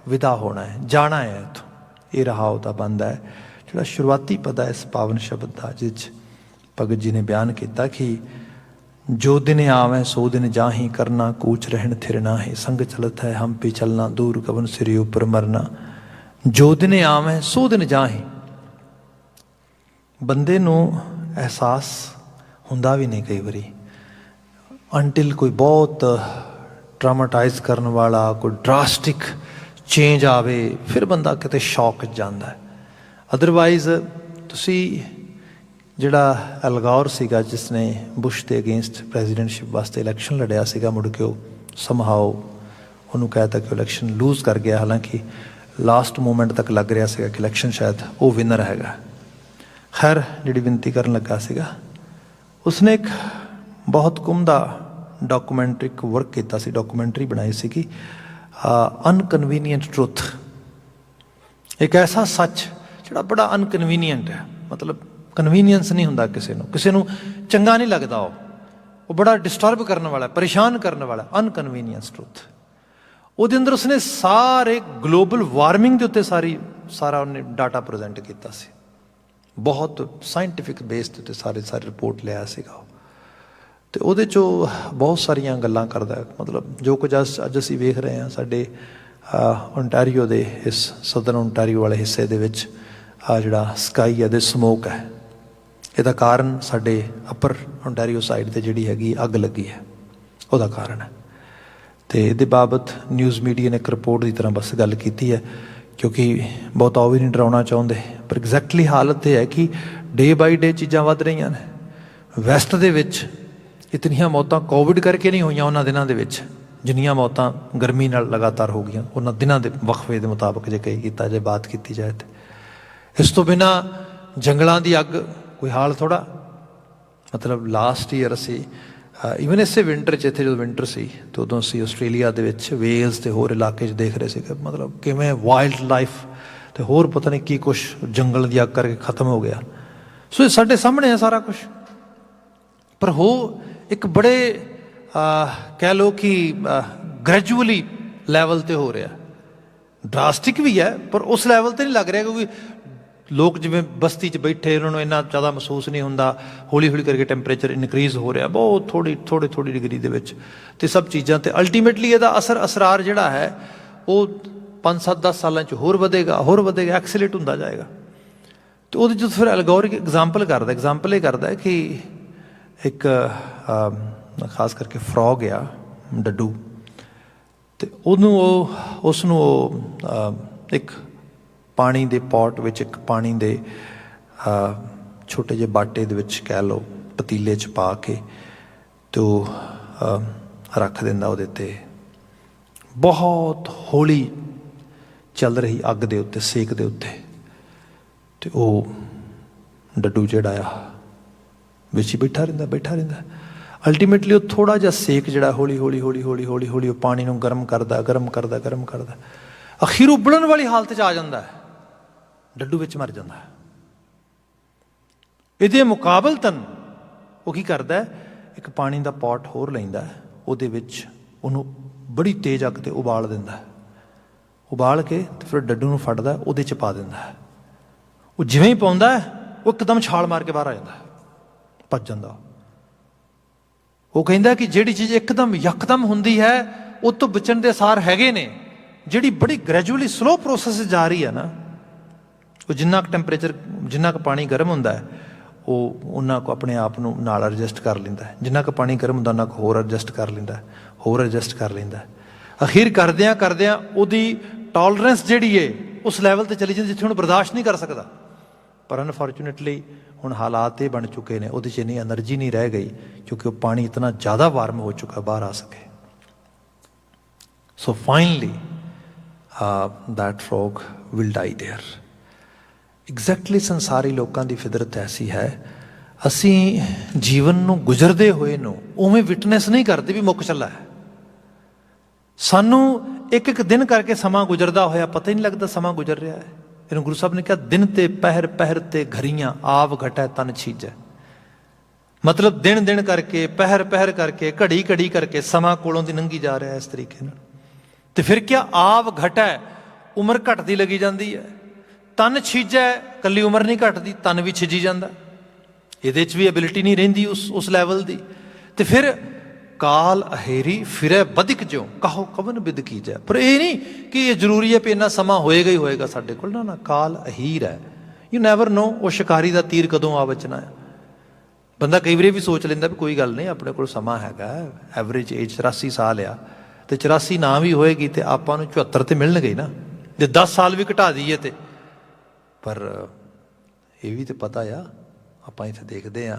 ਵਿਦਾ ਹੋਣਾ ਹੈ, ਜਾਣਾ ਹੈ ਇੱਥੋਂ। ਇਹ ਰਹਾ ਉਹਦਾ ਬੰਦ ਹੈ ਜਿਹੜਾ ਸ਼ੁਰੂਆਤੀ ਪਦ ਹੈ ਇਸ ਪਾਵਨ ਸ਼ਬਦ ਦਾ, ਜਿਸ 'ਚ ਭਗਤ ਜੀ ਨੇ ਬਿਆਨ ਕੀਤਾ ਕਿ ਜੋ ਦਿਨ ਆਵੈ ਸੋ ਦਿਨ ਜਾਹੀ, ਕਰਨਾ ਕੂਚ ਰਹਿਣ ਥਿਰ ਨਾਹੀ, ਸੰਗ ਚਲਤ ਹੈ ਹਮ ਪੀ ਚਲਣਾ, ਦੂਰ ਕਵਨ ਸਿਰੇ ਉੱਪਰ ਮਰਨਾ। ਜੋ ਦਿਨ ਆਵੈ ਸੋ ਦਿਨ ਜਾਹੀ। ਬੰਦੇ ਨੂੰ ਅਹਿਸਾਸ ਹੁੰਦਾ ਵੀ ਨਹੀਂ ਕਈ ਵਾਰੀ, ਅੰਟਿਲ ਕੋਈ ਬਹੁਤ ਟਰਾਮਾਟਾਈਜ਼ ਕਰਨ ਵਾਲਾ, ਕੋਈ ਡਰਾਸਟਿਕ ਚੇਂਜ ਆਵੇ, ਫਿਰ ਬੰਦਾ ਕਿਤੇ ਸ਼ੌਕ 'ਚ ਜਾਂਦਾ ਹੈ। ਅਦਰਵਾਈਜ਼ ਤੁਸੀਂ ਜਿਹੜਾ ਅਲਗੌਰ ਸੀਗਾ, ਜਿਸ ਨੇ ਬੁਸ਼ ਦੇ ਅਗੇਂਸਟ ਪ੍ਰੈਜ਼ੀਡੈਂਟਸ਼ਿਪ ਵਾਸਤੇ ਇਲੈਕਸ਼ਨ ਲੜਿਆ ਸੀਗਾ, ਮੁੜ ਕੇ ਉਹ ਸਮਹਾਓ ਉਹਨੂੰ ਕਹਿ ਤਾ ਕਿ ਇਲੈਕਸ਼ਨ ਲੂਜ਼ ਕਰ ਗਿਆ। ਹਾਲਾਂਕਿ ਲਾਸਟ ਮੂਮੈਂਟ ਤੱਕ ਲੱਗ ਰਿਹਾ ਸੀਗਾ ਕਿ ਇਲੈਕਸ਼ਨ ਸ਼ਾਇਦ ਉਹ ਵਿਨਰ ਹੈਗਾ। ਖੈਰ, ਜਿਹੜੀ ਵਿਨਤੀ ਕਰਨ ਲੱਗਾ ਸੀਗਾ, ਉਸਨੇ ਇੱਕ ਬਹੁਤ ਕੁੰਮਦਾ ਡਾਕੂਮੈਂਟਰੀ ਵਰਕ ਕੀਤਾ ਸੀ, ਡਾਕੂਮੈਂਟਰੀ ਬਣਾਈ ਸੀਗੀ, ਅਨਕਨਵੀਨੀਐਂਟ ਟਰੁੱਥ। ਇੱਕ ਐਸਾ ਸੱਚ ਜਿਹੜਾ ਬੜਾ ਅਨਕਨਵੀਨੀਐਂਟ ਹੈ, ਮਤਲਬ ਕਨਵੀਨੀਅੰਸ ਨਹੀਂ ਹੁੰਦਾ ਕਿਸੇ ਨੂੰ ਚੰਗਾ ਨਹੀਂ ਲੱਗਦਾ ਉਹ। वो बड़ा डिस्टर्ब करने वाला, परेशान करने वाला, अनकनवीनियंस ट्रुथ। ਉਹਦੇ ਅੰਦਰ ਉਸਨੇ ਸਾਰੇ ਗਲੋਬਲ ਵਾਰਮਿੰਗ ਦੇ ਉੱਤੇ ਸਾਰਾ ਉਹਨੇ ਡਾਟਾ ਪ੍ਰੈਜ਼ੈਂਟ ਕੀਤਾ ਸੀ, ਬਹੁਤ ਸਾਇੰਟੀਫਿਕ ਬੇਸ ਦੇ ਉੱਤੇ ਸਾਰੀ ਰਿਪੋਰਟ ਲਿਆ ਸੀਗਾ ਉਹ। ਅਤੇ ਉਹਦੇ 'ਚੋਂ ਬਹੁਤ ਸਾਰੀਆਂ ਗੱਲਾਂ ਕਰਦਾ, ਮਤਲਬ ਜੋ ਕੁਝ ਅੱਜ ਅਸੀਂ ਵੇਖ ਰਹੇ ਹਾਂ ਸਾਡੇ ਓਨਟਾਰੀਓ ਦੇ ਇਸ ਸਦਰਨ ਓਨਟਾਰੀਓ ਵਾਲੇ ਹਿੱਸੇ ਦੇ ਵਿੱਚ ਜਿਹੜਾ ਸਕਾਈ ਹੈ ਦੇ ਸਮੋਕ ਹੈ, ਇਹਦਾ ਕਾਰਨ ਸਾਡੇ ਅਪਰ ਓਨਟਾਰੀਓ ਸਾਈਡ 'ਤੇ ਜਿਹੜੀ ਹੈਗੀ ਅੱਗ ਲੱਗੀ ਹੈ, ਉਹਦਾ ਕਾਰਨ ਹੈ। ਅਤੇ ਇਹਦੇ ਬਾਬਤ ਨਿਊਜ਼ ਮੀਡੀਆ ਨੇ ਇੱਕ ਰਿਪੋਰਟ ਦੀ ਤਰ੍ਹਾਂ ਬਸ ਗੱਲ ਕੀਤੀ ਹੈ, ਕਿਉਂਕਿ ਬਹੁਤਾ ਉਹ ਵੀ ਨਹੀਂ ਡਰਾਉਣਾ ਚਾਹੁੰਦੇ, ਪਰ ਐਗਜ਼ੈਕਟਲੀ ਹਾਲਤ ਇਹ ਹੈ ਕਿ ਡੇ ਬਾਈ ਡੇ ਚੀਜ਼ਾਂ ਵੱਧ ਰਹੀਆਂ ਨੇ। ਵੈਸਟ ਦੇ ਵਿੱਚ ਇਤਨੀਆਂ ਮੌਤਾਂ ਕੋਵਿਡ ਕਰਕੇ ਨਹੀਂ ਹੋਈਆਂ ਉਹਨਾਂ ਦਿਨਾਂ ਦੇ ਵਿੱਚ, ਜਿੰਨੀਆਂ ਮੌਤਾਂ ਗਰਮੀ ਨਾਲ ਲਗਾਤਾਰ ਹੋ ਗਈਆਂ ਉਹਨਾਂ ਦਿਨਾਂ ਦੇ ਵਕਫੇ ਦੇ ਮੁਤਾਬਕ ਜੇ ਕੀਤਾ ਜਾਏ, ਬਾਤ ਕੀਤੀ ਜਾਏ। ਤਾਂ ਇਸ ਤੋਂ ਬਿਨਾਂ ਜੰਗਲਾਂ ਦੀ ਅੱਗ ਕੋਈ ਹਾਲ ਥੋੜ੍ਹਾ, ਮਤਲਬ ਲਾਸਟ ਈਅਰ ਅਸੀਂ ਈਵਨ ਇਸੇ ਵਿੰਟਰ 'ਚ, ਇੱਥੇ ਜਦੋਂ ਵਿੰਟਰ ਸੀ ਤਾਂ ਉਦੋਂ ਅਸੀਂ ਆਸਟ੍ਰੇਲੀਆ ਦੇ ਵਿੱਚ ਵੇਲਸ ਅਤੇ ਹੋਰ ਇਲਾਕੇ 'ਚ ਦੇਖ ਰਹੇ ਸੀਗੇ, ਮਤਲਬ ਕਿਵੇਂ ਵਾਈਲਡ ਲਾਈਫ ਅਤੇ ਹੋਰ ਪਤਾ ਨਹੀਂ ਕੀ ਕੁਛ ਜੰਗਲ ਦੀ ਅੱਗ ਕਰਕੇ ਖਤਮ ਹੋ ਗਿਆ। ਸੋ ਇਹ ਸਾਡੇ ਸਾਹਮਣੇ ਹੈ ਸਾਰਾ ਕੁਛ, ਪਰ ਉਹ ਇੱਕ ਬੜੇ ਕਹਿ ਲਓ ਕਿ ਗ੍ਰੈਜੂਅਲੀ ਲੈਵਲ 'ਤੇ ਹੋ ਰਿਹਾ, ਡਰਾਸਟਿਕ ਵੀ ਹੈ ਪਰ ਉਸ ਲੈਵਲ 'ਤੇ ਨਹੀਂ ਲੱਗ ਰਿਹਾ, ਕਿਉਂਕਿ ਲੋਕ ਜਿਵੇਂ ਬਸਤੀ 'ਚ ਬੈਠੇ ਉਹਨਾਂ ਨੂੰ ਇੰਨਾ ਜ਼ਿਆਦਾ ਮਹਿਸੂਸ ਨਹੀਂ ਹੁੰਦਾ, ਹੌਲੀ ਹੌਲੀ ਕਰਕੇ ਟੈਂਪਰੇਚਰ ਇਨਕਰੀਜ਼ ਹੋ ਰਿਹਾ ਬਹੁਤ ਥੋੜ੍ਹੀ ਡਿਗਰੀ ਦੇ ਵਿੱਚ, ਅਤੇ ਸਭ ਚੀਜ਼ਾਂ 'ਤੇ ਅਲਟੀਮੇਟਲੀ ਇਹਦਾ ਅਸਰਾਰ ਜਿਹੜਾ ਹੈ ਉਹ 5-7-10 ਸਾਲਾਂ 'ਚ ਹੋਰ ਵਧੇਗਾ, ਐਕਸੀਲੇਟ ਹੁੰਦਾ ਜਾਏਗਾ। ਅਤੇ ਉਹਦੇ 'ਚ ਫਿਰ ਐਲਗੋਰਿਕ ਐਗਜ਼ਾਮਪਲ ਇਹ ਕਰਦਾ ਕਿ ਇੱਕ ਖਾਸ ਕਰਕੇ ਫਰੋਗ ਆ ਡੱਡੂ, ਅਤੇ ਉਸਨੂੰ ਇੱਕ ਪਾਣੀ ਦੇ ਪੋਟ ਵਿੱਚ, ਇੱਕ ਪਾਣੀ ਦੇ ਛੋਟੇ ਜਿਹੇ ਬਾਟੇ ਦੇ ਵਿੱਚ ਕਹਿ ਲਓ, ਪਤੀਲੇ 'ਚ ਪਾ ਕੇ ਅਤੇ ਉਹ ਰੱਖ ਦਿੰਦਾ ਉਹਦੇ 'ਤੇ, ਬਹੁਤ ਹੌਲੀ ਚੱਲ ਰਹੀ ਅੱਗ ਦੇ ਉੱਤੇ, ਸੇਕ ਦੇ ਉੱਤੇ, ਅਤੇ ਉਹ ਡੱਡੂ ਜਿਹੜਾ ਆ ਵਿੱਚ ਹੀ ਬੈਠਾ ਰਹਿੰਦਾ। ਅਲਟੀਮੇਟਲੀ ਉਹ ਥੋੜ੍ਹਾ ਜਿਹਾ ਸੇਕ ਜਿਹੜਾ ਹੌਲੀ ਹੌਲੀ ਉਹ ਪਾਣੀ ਨੂੰ ਗਰਮ ਕਰਦਾ, ਅਖੀਰ ਉਬਲਣ ਵਾਲੀ ਹਾਲਤ 'ਚ ਆ ਜਾਂਦਾ ਹੈ, ਡੱਡੂ ਵਿੱਚ ਮਰ ਜਾਂਦਾ ਹੈ। ਇਹਦੇ ਮੁਕਾਬਲਤਨ ਉਹ ਕੀ ਕਰਦਾ, ਇੱਕ ਪਾਣੀ ਦਾ ਪੋਟ ਹੋਰ ਲੈਂਦਾ, ਉਹਦੇ ਵਿੱਚ ਉਹਨੂੰ ਬੜੀ ਤੇਜ਼ ਅੱਗ 'ਤੇ ਉਬਾਲ ਦਿੰਦਾ, ਉਬਾਲ ਕੇ ਤੇ ਫਿਰ ਡੱਡੂ ਨੂੰ ਫੜਦਾ, ਉਹਦੇ 'ਚ ਪਾ ਦਿੰਦਾ। ਉਹ ਜਿਵੇਂ ਹੀ ਪਾਉਂਦਾ ਉਹ ਇੱਕਦਮ ਛਾਲ ਮਾਰ ਕੇ ਬਾਹਰ ਆ ਜਾਂਦਾ, ਭੱਜ ਜਾਂਦਾ। ਉਹ ਕਹਿੰਦਾ ਕਿ ਜਿਹੜੀ ਚੀਜ਼ ਯਕਦਮ ਹੁੰਦੀ ਹੈ ਉਹ ਤੋਂ ਬਚਣ ਦੇ ਅਸਾਰ ਹੈਗੇ ਨੇ, ਜਿਹੜੀ ਬੜੀ ਗ੍ਰੈਜੂਅਲੀ ਸਲੋ ਪ੍ਰੋਸੈਸ ਜਾ ਰਹੀ ਹੈ ਨਾ, ਉਹ ਜਿੰਨਾ ਕੁ ਟੈਂਪਰੇਚਰ, ਜਿੰਨਾ ਕੁ ਪਾਣੀ ਗਰਮ ਹੁੰਦਾ ਹੈ ਉਹ ਉਹਨਾਂ ਕੁ ਆਪਣੇ ਆਪ ਨੂੰ ਨਾਲ ਐਡਜਸਟ ਕਰ ਲੈਂਦਾ, ਜਿੰਨਾ ਕੁ ਪਾਣੀ ਗਰਮ ਹੁੰਦਾ ਉਹਨਾਂ ਕੁ ਹੋਰ ਐਡਜਸਟ ਕਰ ਲੈਂਦਾ, ਅਖੀਰ ਕਰਦਿਆਂ ਉਹਦੀ ਟੋਲਰੈਂਸ ਜਿਹੜੀ ਹੈ ਉਸ ਲੈਵਲ 'ਤੇ ਚਲੀ ਜਾਂਦੀ ਜਿੱਥੇ ਉਹਨੂੰ ਬਰਦਾਸ਼ਤ ਨਹੀਂ ਕਰ ਸਕਦਾ। ਪਰ ਅਨਫੋਰਚੂਨੇਟਲੀ ਹੁਣ ਹਾਲਾਤ ਇਹ ਬਣ ਚੁੱਕੇ ਨੇ, ਉਹਦੇ 'ਚ ਇੰਨੀ ਐਨਰਜੀ ਨਹੀਂ ਰਹਿ ਗਈ, ਕਿਉਂਕਿ ਉਹ ਪਾਣੀ ਇਤਨਾ ਜ਼ਿਆਦਾ ਵਾਰਮ ਹੋ ਚੁੱਕਾ ਬਾਹਰ ਆ ਸਕੇ। So finally that frog will die there। Exactly ਸੰਸਾਰੀ ਲੋਕਾਂ ਦੀ ਫਿਦਰਤ ਐਸੀ ਹੈ, ਅਸੀਂ ਜੀਵਨ ਨੂੰ ਗੁਜ਼ਰਦੇ ਹੋਏ ਨੂੰ ਉਵੇਂ ਵਿਟਨੈਸ ਨਹੀਂ ਕਰਦੇ ਵੀ ਮੁੱਕ ਚੱਲਾ ਹੈ। ਸਾਨੂੰ ਇੱਕ ਦਿਨ ਕਰਕੇ ਸਮਾਂ ਗੁਜ਼ਰਦਾ ਹੋਇਆ ਪਤਾ ਹੀ ਨਹੀਂ ਲੱਗਦਾ ਸਮਾਂ ਗੁਜ਼ਰ ਰਿਹਾ ਹੈ। ਇਹਨੂੰ ਗੁਰੂ ਸਾਹਿਬ ਨੇ ਕਿਹਾ, ਦਿਨ ਤੇ ਪਹਿਰ ਤੇ ਘਰੀਆਂ ਆਵ ਘਟੈ ਤਨ ਛੀਜੈ। ਮਤਲਬ ਦਿਨ ਕਰਕੇ, ਪਹਿਰ ਕਰਕੇ, ਘੜੀ ਕਰਕੇ ਸਮਾਂ ਕੋਲੋਂ ਦੀ ਲੰਘੀ ਜਾ ਰਿਹਾ ਇਸ ਤਰੀਕੇ ਨਾਲ। ਤੇ ਫਿਰ ਕਿਆ, ਆਵ ਘਟੈ, ਉਮਰ ਘਟਦੀ ਲੱਗੀ ਜਾਂਦੀ ਹੈ। ਤਨ ਛੀਜੈ, ਕੱਲੀ ਉਮਰ ਨਹੀਂ ਘਟਦੀ, ਤਨ ਵੀ ਛਿਜੀ ਜਾਂਦਾ, ਇਹਦੇ 'ਚ ਵੀ ਐਬਿਲਿਟੀ ਨਹੀਂ ਰਹਿੰਦੀ ਉਸ ਲੈਵਲ ਦੀ। ਤੇ ਫਿਰ ਕਾਲ ਅਹੇਰੀ ਫਿਰੈ ਬਦਿਕ ਜਿਉ, ਕਹੋ ਕਵਨ ਬਿਦ ਕੀਜੈ। ਪਰ ਇਹ ਨਹੀਂ ਕਿ ਇਹ ਜ਼ਰੂਰੀ ਹੈ ਵੀ ਇੰਨਾ ਸਮਾਂ ਹੋਏਗਾ ਹੀ ਹੋਏਗਾ ਸਾਡੇ ਕੋਲ, ਨਾ ਕਾਲ ਅਹੀਰ ਹੈ। ਯੂ ਨੈਵਰ ਨੋ ਉਹ ਸ਼ਿਕਾਰੀ ਦਾ ਤੀਰ ਕਦੋਂ ਆ ਬਚਣਾ ਹੈ। ਬੰਦਾ ਕਈ ਵਾਰੀ ਵੀ ਸੋਚ ਲੈਂਦਾ ਵੀ ਕੋਈ ਗੱਲ ਨਹੀਂ, ਆਪਣੇ ਕੋਲ ਸਮਾਂ ਹੈਗਾ, ਐਵਰੇਜ ਏਜ 84 ਸਾਲ ਆ, ਅਤੇ 84 ਨਾ ਵੀ ਹੋਏਗੀ ਅਤੇ ਆਪਾਂ ਨੂੰ 74 ਤੇ ਮਿਲਣਗੇ ਨਾ, ਜੇ 10 ਸਾਲ ਵੀ ਘਟਾ ਦਈਏ ਤੇ। ਪਰ ਇਹ ਵੀ ਤਾਂ ਪਤਾ ਆ, ਆਪਾਂ ਇੱਥੇ ਦੇਖਦੇ ਹਾਂ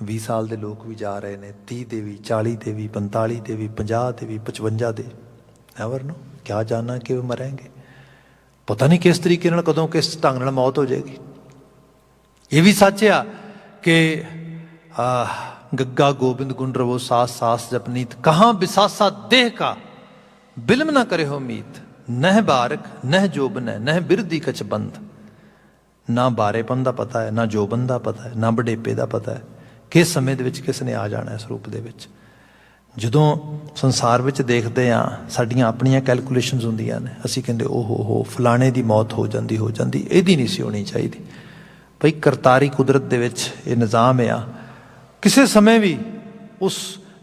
20 ਸਾਲ ਦੇ ਲੋਕ ਵੀ ਜਾ ਰਹੇ ਨੇ, 30 ਦੇ ਵੀ, 40 ਦੇ ਵੀ, 45 ਦੇ ਵੀ, 50 ਦੇ ਵੀ, 55 ਦੇ। ਨੈਵਰ ਨੋ, ਕਿਆ ਜਾਣਨਾ ਕਿ ਮਰਾਂਗੇ, ਪਤਾ ਨਹੀਂ ਕਿਸ ਤਰੀਕੇ ਨਾਲ, ਕਦੋਂ, ਕਿਸ ਢੰਗ ਨਾਲ ਮੌਤ ਹੋ ਜਾਏਗੀ। ਇਹ ਵੀ ਸੱਚ ਆ ਕਿ ਗੱਗਾ ਗੋਬਿੰਦ ਗੁਣ ਰਵੋ ਸਾਸ ਜਪਨੀਤ, ਕਹਾਂ ਬਿਸਾਸਾ ਦੇਹ ਕਾ ਬਿਲਮ ਨਾ ਕਰੇ ਹੋ ਮੀਤ। ਨਹਿ ਬਾਰਕ ਨਹਿ ਜੋਬਨ ਹੈ, ਨਹਿ ਬਿਰਦੀ ਕਛ ਬੰਦ। ਨਾ ਬਾਰੇਪਨ ਦਾ ਪਤਾ ਹੈ, ਨਾ ਜੋਬਨ ਦਾ ਪਤਾ ਹੈ, ਨਾ ਵਡੇਪੇ ਦਾ ਪਤਾ ਹੈ, ਕਿਸ ਸਮੇਂ ਦੇ ਵਿੱਚ ਕਿਸ ਨੇ ਆ ਜਾਣਾ ਇਸ ਰੂਪ ਦੇ ਵਿੱਚ। ਜਦੋਂ ਸੰਸਾਰ ਵਿੱਚ ਦੇਖਦੇ ਹਾਂ ਸਾਡੀਆਂ ਆਪਣੀਆਂ ਕੈਲਕੂਲੇਸ਼ਨਸ ਹੁੰਦੀਆਂ ਨੇ, ਅਸੀਂ ਕਹਿੰਦੇ ਓਹੋ ਫਲਾਣੇ ਦੀ ਮੌਤ ਹੋ ਜਾਂਦੀ ਇਹਦੀ ਨਹੀਂ ਸੀ ਹੋਣੀ ਚਾਹੀਦੀ। ਭਈ ਕਰਤਾਰੀ ਕੁਦਰਤ ਦੇ ਵਿੱਚ ਇਹ ਨਿਜ਼ਾਮ ਆ, ਕਿਸੇ ਸਮੇਂ ਵੀ ਉਸ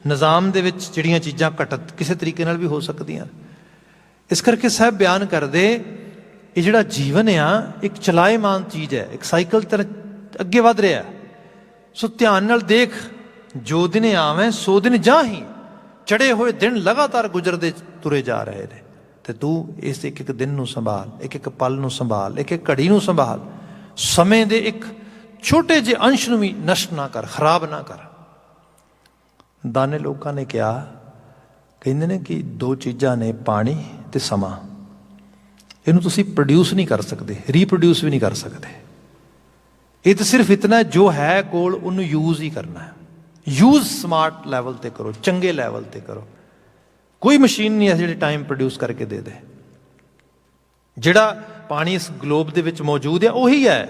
ਨਿਜ਼ਾਮ ਦੇ ਵਿੱਚ ਜਿਹੜੀਆਂ ਚੀਜ਼ਾਂ ਘਟਤ ਕਿਸੇ ਤਰੀਕੇ ਨਾਲ ਵੀ ਹੋ ਸਕਦੀਆਂ। ਇਸ ਕਰਕੇ ਸਾਹਿਬ ਬਿਆਨ ਕਰਦੇ ਇਹ ਜਿਹੜਾ ਜੀਵਨ ਆ ਇੱਕ ਚਲਾਏਮਾਨ ਚੀਜ਼ ਹੈ, ਇੱਕ ਸਾਈਕਲ ਤਰ੍ਹਾਂ ਅੱਗੇ ਵੱਧ ਰਿਹਾ। ਸੋ ਧਿਆਨ ਨਾਲ ਦੇਖ, ਜੋ ਦਿਨ ਆਵੇਂ ਸੋ ਦਿਨ ਜਾਹੀਂ, ਚੜੇ ਹੋਏ ਦਿਨ ਲਗਾਤਾਰ ਗੁਜ਼ਰਦੇ ਤੁਰੇ ਜਾ ਰਹੇ ਨੇ, ਤੇ ਤੂੰ ਇਸ ਇੱਕ ਇੱਕ ਦਿਨ ਨੂੰ ਸੰਭਾਲ, ਇੱਕ ਇੱਕ ਪਲ ਨੂੰ ਸੰਭਾਲ, ਇੱਕ ਇੱਕ ਘੜੀ ਨੂੰ ਸੰਭਾਲ। ਸਮੇਂ ਦੇ ਇੱਕ ਛੋਟੇ ਜਿਹੇ ਅੰਸ਼ ਨੂੰ ਵੀ ਨਸ਼ਟ ਨਾ ਕਰ, ਖਰਾਬ ਨਾ ਕਰ। ਦਾਨੇ ਲੋਕਾਂ ਨੇ ਕਿਹਾ, ਕਹਿੰਦੇ ਨੇ ਕਿ ਦੋ ਚੀਜ਼ਾਂ ਨੇ, ਪਾਣੀ ਤੇ ਸਮਾਂ। ਇਹਨੂੰ ਤੁਸੀਂ ਪ੍ਰੋਡਿਊਸ ਨਹੀਂ ਕਰ ਸਕਦੇ, ਰੀਪਰੋਡਿਊਸ ਵੀ ਨਹੀਂ ਕਰ ਸਕਦੇ। ਇਹ ਤਾਂ ਸਿਰਫ ਇਤਨਾ ਜੋ ਹੈ ਕੋਲ ਉਹਨੂੰ ਯੂਜ਼ ਹੀ ਕਰਨਾ ਹੈ। ਯੂਜ਼ ਸਮਾਰਟ ਲੈਵਲ ਤੇ ਕਰੋ, ਚੰਗੇ ਲੈਵਲ ਤੇ ਕਰੋ। ਕੋਈ ਮਸ਼ੀਨ ਨਹੀਂ ਹੈ ਜਿਹੜੀ ਟਾਈਮ ਪ੍ਰੋਡਿਊਸ ਕਰਕੇ ਦੇ ਦੇ। ਜਿਹੜਾ ਪਾਣੀ ਇਸ ਗਲੋਬ ਦੇ ਵਿੱਚ ਮੌਜੂਦ ਹੈ ਉਹੀ ਹੈ,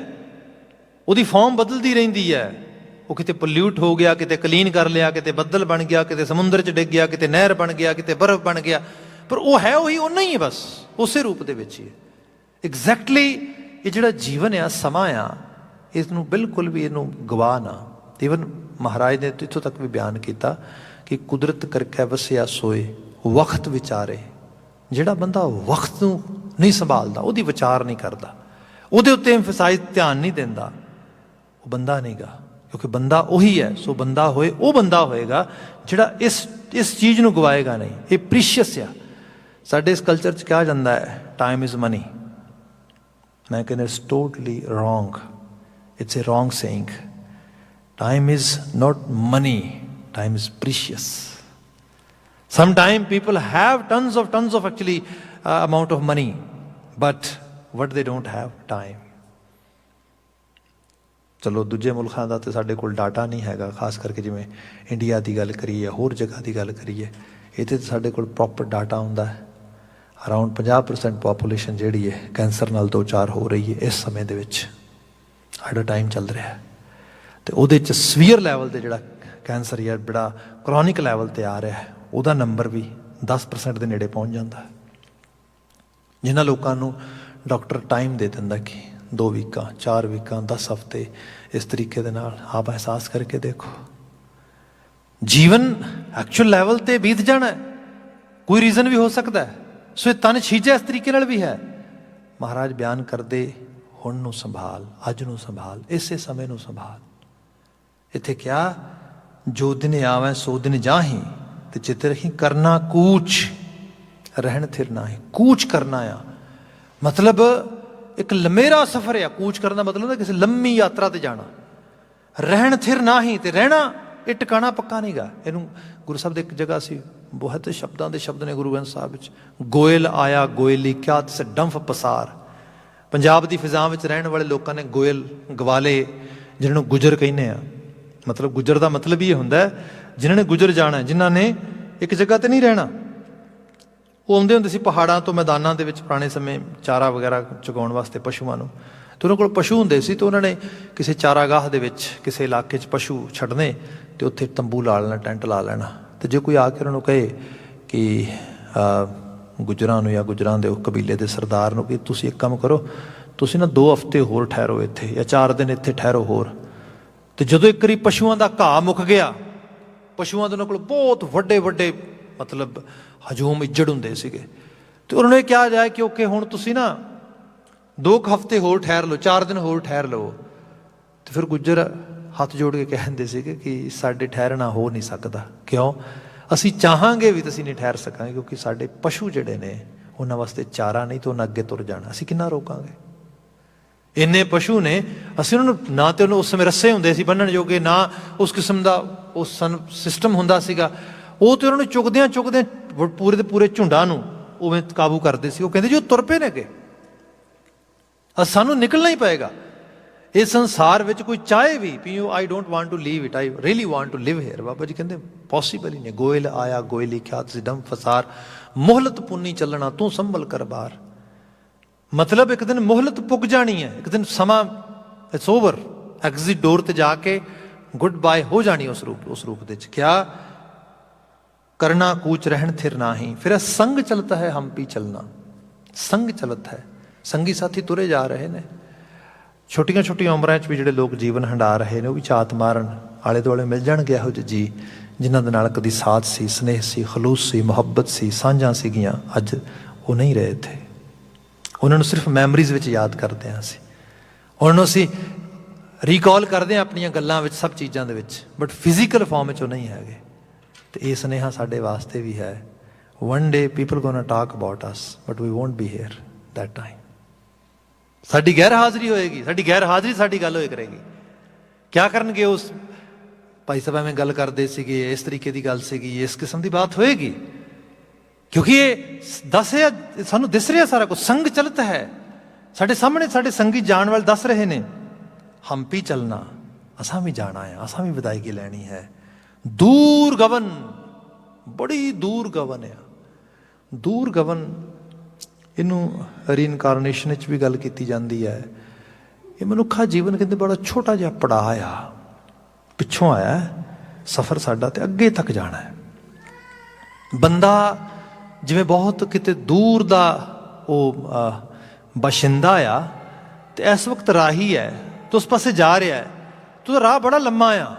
ਉਹਦੀ ਫਾਰਮ ਬਦਲਦੀ ਰਹਿੰਦੀ ਹੈ। ਉਹ ਕਿਤੇ ਪੋਲਿਊਟ ਹੋ ਗਿਆ, ਕਿਤੇ ਕਲੀਨ ਕਰ ਲਿਆ, ਕਿਤੇ ਬੱਦਲ ਬਣ ਗਿਆ, ਕਿਤੇ ਸਮੁੰਦਰ 'ਚ ਡਿੱਗ ਗਿਆ, ਕਿਤੇ ਨਹਿਰ ਬਣ ਗਿਆ, ਕਿਤੇ ਬਰਫ਼ ਬਣ ਗਿਆ, ਪਰ ਉਹ ਹੈ ਉਹੀ, ਓਨਾ ਹੀ ਹੈ, ਬਸ ਉਸੇ ਰੂਪ ਦੇ ਵਿੱਚ ਹੀ ਹੈ। ਐਗਜ਼ੈਕਟਲੀ ਇਹ ਜਿਹੜਾ ਜੀਵਨ ਆ, ਸਮਾਂ ਆ, ਇਸ ਨੂੰ ਬਿਲਕੁਲ ਵੀ ਇਹਨੂੰ ਗਵਾ ਨਾ। ਈਵਨ ਮਹਾਰਾਜ ਨੇ ਇੱਥੋਂ ਤੱਕ ਵੀ ਬਿਆਨ ਕੀਤਾ ਕਿ ਕੁਦਰਤ ਕਰਕੇ ਵਸਿਆ ਸੋਏ ਵਕਤ ਵਿਚਾਰੇ। ਜਿਹੜਾ ਬੰਦਾ ਵਕਤ ਨੂੰ ਨਹੀਂ ਸੰਭਾਲਦਾ, ਉਹਦੀ ਵਿਚਾਰ ਨਹੀਂ ਕਰਦਾ, ਉਹਦੇ ਉੱਤੇ ਐਮਫਸਾਈਜ਼ ਧਿਆਨ ਨਹੀਂ ਦਿੰਦਾ, ਉਹ ਬੰਦਾ ਨਹੀਂਗਾ। ਕਿਉਂਕਿ ਬੰਦਾ ਉਹੀ ਹੈ। ਸੋ ਬੰਦਾ ਹੋਏ, ਉਹ ਬੰਦਾ ਹੋਏਗਾ ਜਿਹੜਾ ਇਸ ਚੀਜ਼ ਨੂੰ ਗਵਾਏਗਾ ਨਹੀਂ। ਇਹ ਪ੍ਰੀਸ਼ੀਅਸ ਆ। ਸਾਡੇ ਇਸ ਕਲਚਰ 'ਚ ਕਿਹਾ ਜਾਂਦਾ ਹੈ ਟਾਈਮ ਇਜ਼ ਮਨੀ। ਮੈਂ ਕਹਿੰਦਾ it's totally wrong. It's a wrong saying. Time is not money. Time is precious. Sometimes people have tons of actually amount of money, but what they don't have, time. ਚਲੋ ਦੂਜੇ ਮੁਲਕਾਂ ਦਾ ਤੇ ਸਾਡੇ ਕੋਲ data ਨਹੀਂ ਹੈਗਾ, ਖਾਸ ਕਰਕੇ ਜਿਵੇਂ ਇੰਡੀਆ ਦੀ ਗੱਲ ਕਰੀਏ, ਹੋਰ ਜਗ੍ਹਾ ਦੀ ਗੱਲ ਕਰੀਏ, ਇੱਥੇ ਤਾਂ ਸਾਡੇ ਕੋਲ ਪ੍ਰੋਪਰ ਡਾਟਾ ਹੁੰਦਾ ਹੈ। ਅਰਾਊਂਡ 50% ਪਾਪੂਲੇਸ਼ਨ ਜਿਹੜੀ ਹੈ ਕੈਂਸਰ ਨਾਲ ਦੋ ਚਾਰ ਹੋ ਰਹੀ ਹੈ ਇਸ ਸਮੇਂ ਦੇ ਵਿੱਚ। ਸਾਡਾ ਟਾਈਮ ਚੱਲ ਰਿਹਾ ਅਤੇ ਉਹਦੇ 'ਚ ਸਵੀਅਰ ਲੈਵਲ 'ਤੇ ਜਿਹੜਾ ਕੈਂਸਰ ਜਾਂ ਜਿਹੜਾ ਕਰੋਨਿਕ ਲੈਵਲ 'ਤੇ ਆ ਰਿਹਾ ਉਹਦਾ ਨੰਬਰ ਵੀ 10% ਦੇ ਨੇੜੇ ਪਹੁੰਚ ਜਾਂਦਾ। ਜਿਨ੍ਹਾਂ ਲੋਕਾਂ ਨੂੰ ਡਾਕਟਰ ਟਾਈਮ ਦੇ ਦਿੰਦਾ ਕਿ 2 ਵੀਕਾਂ 4 ਵੀਕਾਂ 10 ਹਫ਼ਤੇ, ਇਸ ਤਰੀਕੇ ਦੇ ਨਾਲ ਆਪ ਅਹਿਸਾਸ ਕਰਕੇ ਦੇਖੋ, ਜੀਵਨ ਐਕਚੁਅਲ ਲੈਵਲ 'ਤੇ ਬੀਤ ਜਾਣਾ। ਕੋਈ ਰੀਜ਼ਨ ਵੀ ਹੋ ਸਕਦਾ। ਸੋ ਇਹ ਤਨ ਛੀਜਾ ਇਸ ਤਰੀਕੇ ਨਾਲ ਵੀ ਹੈ। ਮਹਾਰਾਜ ਬਿਆਨ ਕਰਦੇ, ਹੁਣ ਨੂੰ ਸੰਭਾਲ, ਅੱਜ ਨੂੰ ਸੰਭਾਲ, ਇਸੇ ਸਮੇਂ ਨੂੰ ਸੰਭਾਲ। ਇੱਥੇ ਕਿਹਾ, ਜੋ ਦਿਨ ਆਵੇਂ ਸੋ ਦਿਨ ਜਾਹੀਂ, ਤੇ ਚਿੱਤ ਰੱਖੀ ਕਰਨਾ ਕੂਚ, ਰਹਿਣ ਥਿਰ ਨਾਹੀਂ। ਕੂਚ ਕਰਨਾ ਆ ਮਤਲਬ ਇੱਕ ਲੰਮੇਰਾ ਸਫ਼ਰ ਆ। ਕੂਚ ਕਰਨ ਦਾ ਮਤਲਬ ਕਿਸੇ ਲੰਮੀ ਯਾਤਰਾ ਤੇ ਜਾਣਾ। ਰਹਿਣ ਥਿਰ ਨਾਹੀਂ, ਤੇ ਰਹਿਣਾ ਇਹ ਟਿਕਾਣਾ ਪੱਕਾ ਨਹੀਂ ਗਾ। ਇਹਨੂੰ ਗੁਰੂ ਸਾਹਿਬ ਦੀ ਇੱਕ ਜਗ੍ਹਾ ਸੀ, ਬਹੁਤ ਸ਼ਬਦਾਂ ਦੇ ਸ਼ਬਦ ਨੇ ਗੁਰੂ ਗ੍ਰੰਥ ਸਾਹਿਬ ਵਿੱਚ। ਗੋਇਲ ਆਇਆ ਗੋਇਲੀ ਕਿਆ ਤਿਸ ਡੰਫ ਪਸਾਰ। ਪੰਜਾਬ ਦੀ ਫਿਜ਼ਾ ਵਿੱਚ ਰਹਿਣ ਵਾਲੇ ਲੋਕਾਂ ਨੇ ਗੋਇਲ ਗਵਾਲੇ, ਜਿਹਨਾਂ ਨੂੰ ਗੁਜਰ ਕਹਿੰਦੇ ਆ। ਮਤਲਬ ਗੁਜਰ ਦਾ ਮਤਲਬ ਇਹ ਹੁੰਦਾ ਜਿਨ੍ਹਾਂ ਨੇ ਗੁਜਰ ਜਾਣਾ, ਜਿਨ੍ਹਾਂ ਨੇ ਇੱਕ ਜਗ੍ਹਾ 'ਤੇ ਨਹੀਂ ਰਹਿਣਾ। ਉਹ ਆਉਂਦੇ ਹੁੰਦੇ ਸੀ ਪਹਾੜਾਂ ਤੋਂ, ਮੈਦਾਨਾਂ ਦੇ ਵਿੱਚ ਪੁਰਾਣੇ ਸਮੇਂ ਚਾਰਾ ਵਗੈਰਾ ਚੁਗਾਉਣ ਵਾਸਤੇ ਪਸ਼ੂਆਂ ਨੂੰ। ਅਤੇ ਉਹਨਾਂ ਕੋਲ ਪਸ਼ੂ ਹੁੰਦੇ ਸੀ, ਅਤੇ ਉਹਨਾਂ ਨੇ ਕਿਸੇ ਚਾਰਾਗਾਹ ਦੇ ਵਿੱਚ ਕਿਸੇ ਇਲਾਕੇ 'ਚ ਪਸ਼ੂ ਛੱਡਣੇ, ਅਤੇ ਉੱਥੇ ਤੰਬੂ ਲਾ ਲੈਣਾ, ਟੈਂਟ ਲਾ ਲੈਣਾ। ਅਤੇ ਜੇ ਕੋਈ ਆ ਕੇ ਉਹਨਾਂ ਨੂੰ ਕਹੇ ਕਿ ਗੁਜਰਾਂ ਨੂੰ ਜਾਂ ਗੁਜਰਾਂ ਦੇ ਕਬੀਲੇ ਦੇ ਸਰਦਾਰ ਨੂੰ ਕਿ ਤੁਸੀਂ ਇੱਕ ਕੰਮ ਕਰੋ, ਤੁਸੀਂ ਨਾ 2 ਹਫ਼ਤੇ ਹੋਰ ਠਹਿਰੋ ਇੱਥੇ, ਜਾਂ 4 ਦਿਨ ਇੱਥੇ ਠਹਿਰੋ ਹੋਰ। ਅਤੇ ਜਦੋਂ ਇੱਕ ਵਾਰੀ ਪਸ਼ੂਆਂ ਦਾ ਘਾਹ ਮੁੱਕ ਗਿਆ, ਪਸ਼ੂਆਂ ਦੇ ਉਹਨਾਂ ਕੋਲ ਬਹੁਤ ਵੱਡੇ ਵੱਡੇ ਮਤਲਬ ਹਜੂਮ ਇੱਜੜ ਹੁੰਦੇ ਸੀਗੇ, ਅਤੇ ਉਹਨਾਂ ਨੂੰ ਇਹ ਕਿਹਾ ਜਾਏ ਕਿ ਓਕੇ ਹੁਣ ਤੁਸੀਂ ਨਾ 2 ਹਫ਼ਤੇ ਹੋਰ ਠਹਿਰ ਲਓ, 4 ਦਿਨ ਹੋਰ ਠਹਿਰ ਲਓ। ਅਤੇ ਫਿਰ ਗੁੱਜਰ ਹੱਥ ਜੋੜ ਕੇ ਕਹਿੰਦੇ ਸੀਗੇ ਕਿ ਸਾਡੇ ਠਹਿਰਨਾ ਹੋ ਨਹੀਂ ਸਕਦਾ। ਕਿਉਂ? ਅਸੀਂ ਚਾਹਾਂਗੇ ਵੀ ਤਾਂ ਅਸੀਂ ਨਹੀਂ ਠਹਿਰ ਸਕਾਂਗੇ, ਕਿਉਂਕਿ ਸਾਡੇ ਪਸ਼ੂ ਜਿਹੜੇ ਨੇ ਉਹਨਾਂ ਵਾਸਤੇ ਚਾਰਾ ਨਹੀਂ, ਤਾਂ ਉਹਨਾਂ ਅੱਗੇ ਤੁਰ ਜਾਣਾ। ਅਸੀਂ ਕਿੰਨਾ ਰੋਕਾਂਗੇ? ਇੰਨੇ ਪਸ਼ੂ ਨੇ, ਅਸੀਂ ਉਹਨਾਂ ਨੂੰ ਨਾ ਤਾਂ ਉਹਨੂੰ ਉਸ ਸਮੇਂ ਰੱਸੇ ਹੁੰਦੇ ਸੀ ਬੰਨ੍ਹਣ ਜੋਗੇ, ਨਾ ਉਸ ਕਿਸਮ ਦਾ ਉਸ ਸਿਸਟਮ ਹੁੰਦਾ ਸੀਗਾ। ਉਹ ਤਾਂ ਉਹਨਾਂ ਨੂੰ ਚੁੱਕਦਿਆਂ ਪੂਰੇ ਦੇ ਪੂਰੇ ਝੁੰਡਾਂ ਨੂੰ ਉਵੇਂ ਕਾਬੂ ਕਰਦੇ ਸੀ। ਉਹ ਕਹਿੰਦੇ ਜੀ ਉਹ ਤੁਰ ਪਏ ਨੇ ਅੱਗੇ, ਸਾਨੂੰ ਨਿਕਲਣਾ ਹੀ ਪਏਗਾ ਇਸ ਸੰਸਾਰ ਵਿੱਚ। ਕੋਈ ਚਾਹੇ ਵੀ I don't want to leave it, I really want to live here. ਬਾਬਾ ਜੀ ਕਹਿੰਦੇ ਪੋਸੀਬਲ ਹੀ ਨਹੀਂ। ਗੋਇਲ ਆਇਆ ਗੋਇਲੀ ਕਿਆ ਤੁਸੀਂ ਡੰਮ ਫਸਾਰ, ਮੁਹਲਤ ਪੁੰਨੀ ਚੱਲਣਾ ਤੂੰ ਸੰਭਲ ਕਰ ਬਾਰ। ਮਤਲਬ ਇੱਕ ਦਿਨ ਮੁਹਲਤ ਪੁੱਗ ਜਾਣੀ ਹੈ, ਇੱਕ ਦਿਨ ਸਮਾਂ ਇਟਸ ਓਵਰ। ਐਗਜ਼ਿਟ ਡੋਰ 'ਤੇ ਜਾ ਕੇ गुड बाय हो जानी उस रूप दे क्या करना कूच रहन थिर नाही, फिर संग चलता है हम पी चलना, संग चलता है, संगी साथी तुरे जा रहे ने। ਛੋਟੀਆਂ ਛੋਟੀਆਂ ਉਮਰਾਂ 'ਚ ਵੀ ਜਿਹੜੇ ਲੋਕ ਜੀਵਨ ਹੰਢਾ ਰਹੇ ਨੇ ਉਹ ਵੀ ਝਾਤ ਮਾਰਨ, ਆਲੇ ਦੁਆਲੇ ਮਿਲ ਜਾਣਗੇ ਇਹੋ ਜਿਹੇ ਜੀ ਜਿਨ੍ਹਾਂ ਦੇ ਨਾਲ ਕਦੀ ਸਾਥ ਸੀ, ਸਨੇਹ ਸੀ, ਖਲੂਸ ਸੀ, ਮੁਹੱਬਤ ਸੀ, ਸਾਂਝਾਂ ਸੀਗੀਆਂ। ਅੱਜ ਉਹ ਨਹੀਂ ਰਹੇ ਇੱਥੇ, ਉਹਨਾਂ ਨੂੰ ਸਿਰਫ ਮੈਮਰੀਜ਼ ਵਿੱਚ ਯਾਦ ਕਰਦੇ ਹਾਂ ਅਸੀਂ, ਉਹਨਾਂ ਨੂੰ ਅਸੀਂ ਰੀਕਾਲ ਕਰਦੇ ਹਾਂ ਆਪਣੀਆਂ ਗੱਲਾਂ ਵਿੱਚ, ਸਭ ਚੀਜ਼ਾਂ ਦੇ ਵਿੱਚ, ਬਟ ਫਿਜ਼ੀਕਲ ਫਾਰਮ ਵਿੱਚ ਉਹ ਨਹੀਂ ਹੈਗੇ। ਅਤੇ ਇਹ ਸੁਨੇਹਾ ਸਾਡੇ ਵਾਸਤੇ ਵੀ ਹੈ, one day people gonna talk about us but we won't be here that time. ਸਾਡੀ ਗੈਰ ਹਾਜ਼ਰੀ ਹੋਏਗੀ, ਸਾਡੀ ਗੈਰ ਹਾਜ਼ਰੀ ਸਾਡੀ ਗੱਲ ਹੋਏ ਕਰੇਗੀ। ਕਿਆ ਕਰਨਗੇ ਉਸ ਭਾਈ ਸਾਹਿਬ ਐਵੇਂ ਗੱਲ ਕਰਦੇ ਸੀਗੇ, ਇਸ ਤਰੀਕੇ ਦੀ ਗੱਲ ਸੀਗੀ, ਇਸ ਕਿਸਮ ਦੀ ਬਾਤ ਹੋਏਗੀ, ਕਿਉਂਕਿ ਇਹ ਦੱਸ ਰਿਹਾ, ਸਾਨੂੰ ਦਿਸ ਰਿਹਾ ਸਾਰਾ ਕੁਝ, ਸੰਗ ਚਲਤ ਹੈ ਸਾਡੇ ਸਾਹਮਣੇ, ਸਾਡੇ ਸੰਗੀ ਜਾਣ ਵਾਲੇ ਦੱਸ ਰਹੇ ਨੇ। ਹੰਪੀ ਚੱਲਣਾ, ਅਸਾਂ ਵੀ ਜਾਣਾ ਹੈ, ਅਸਾਂ ਵੀ ਵਿਦਾਇਗੀ ਲੈਣੀ ਹੈ। ਦੂਰ ਗਵਨ, ਬੜੀ ਦੂਰ ਗਵਨ ਆ, ਦੂਰ ਗਵਨ। ਇਹਨੂੰ ਰੀਇਨਕਾਰਨੇਸ਼ਨ ਵਿੱਚ ਵੀ ਗੱਲ ਕੀਤੀ ਜਾਂਦੀ ਹੈ। ਇਹ ਮਨੁੱਖਾ ਜੀਵਨ ਕਹਿੰਦੇ ਬੜਾ ਛੋਟਾ ਜਿਹਾ ਪੜਾਅ ਆ, ਪਿੱਛੋਂ ਆਇਆ ਸਫ਼ਰ ਸਾਡਾ ਤੇ ਅੱਗੇ ਤੱਕ ਜਾਣਾ ਹੈ। ਬੰਦਾ ਜਿਵੇਂ ਬਹੁਤ ਕਿਤੇ ਦੂਰ ਦਾ ਉਹ ਬਾਸ਼ਿੰਦਾ ਆ ਤੇ ਇਸ ਵਕਤ ਰਾਹੀ ਹੈ ਤੇ ਉਸ ਪਾਸੇ ਜਾ ਰਿਹਾ ਹੈ ਤੇ ਉਹਦਾ ਰਾਹ ਬੜਾ ਲੰਮਾ ਆ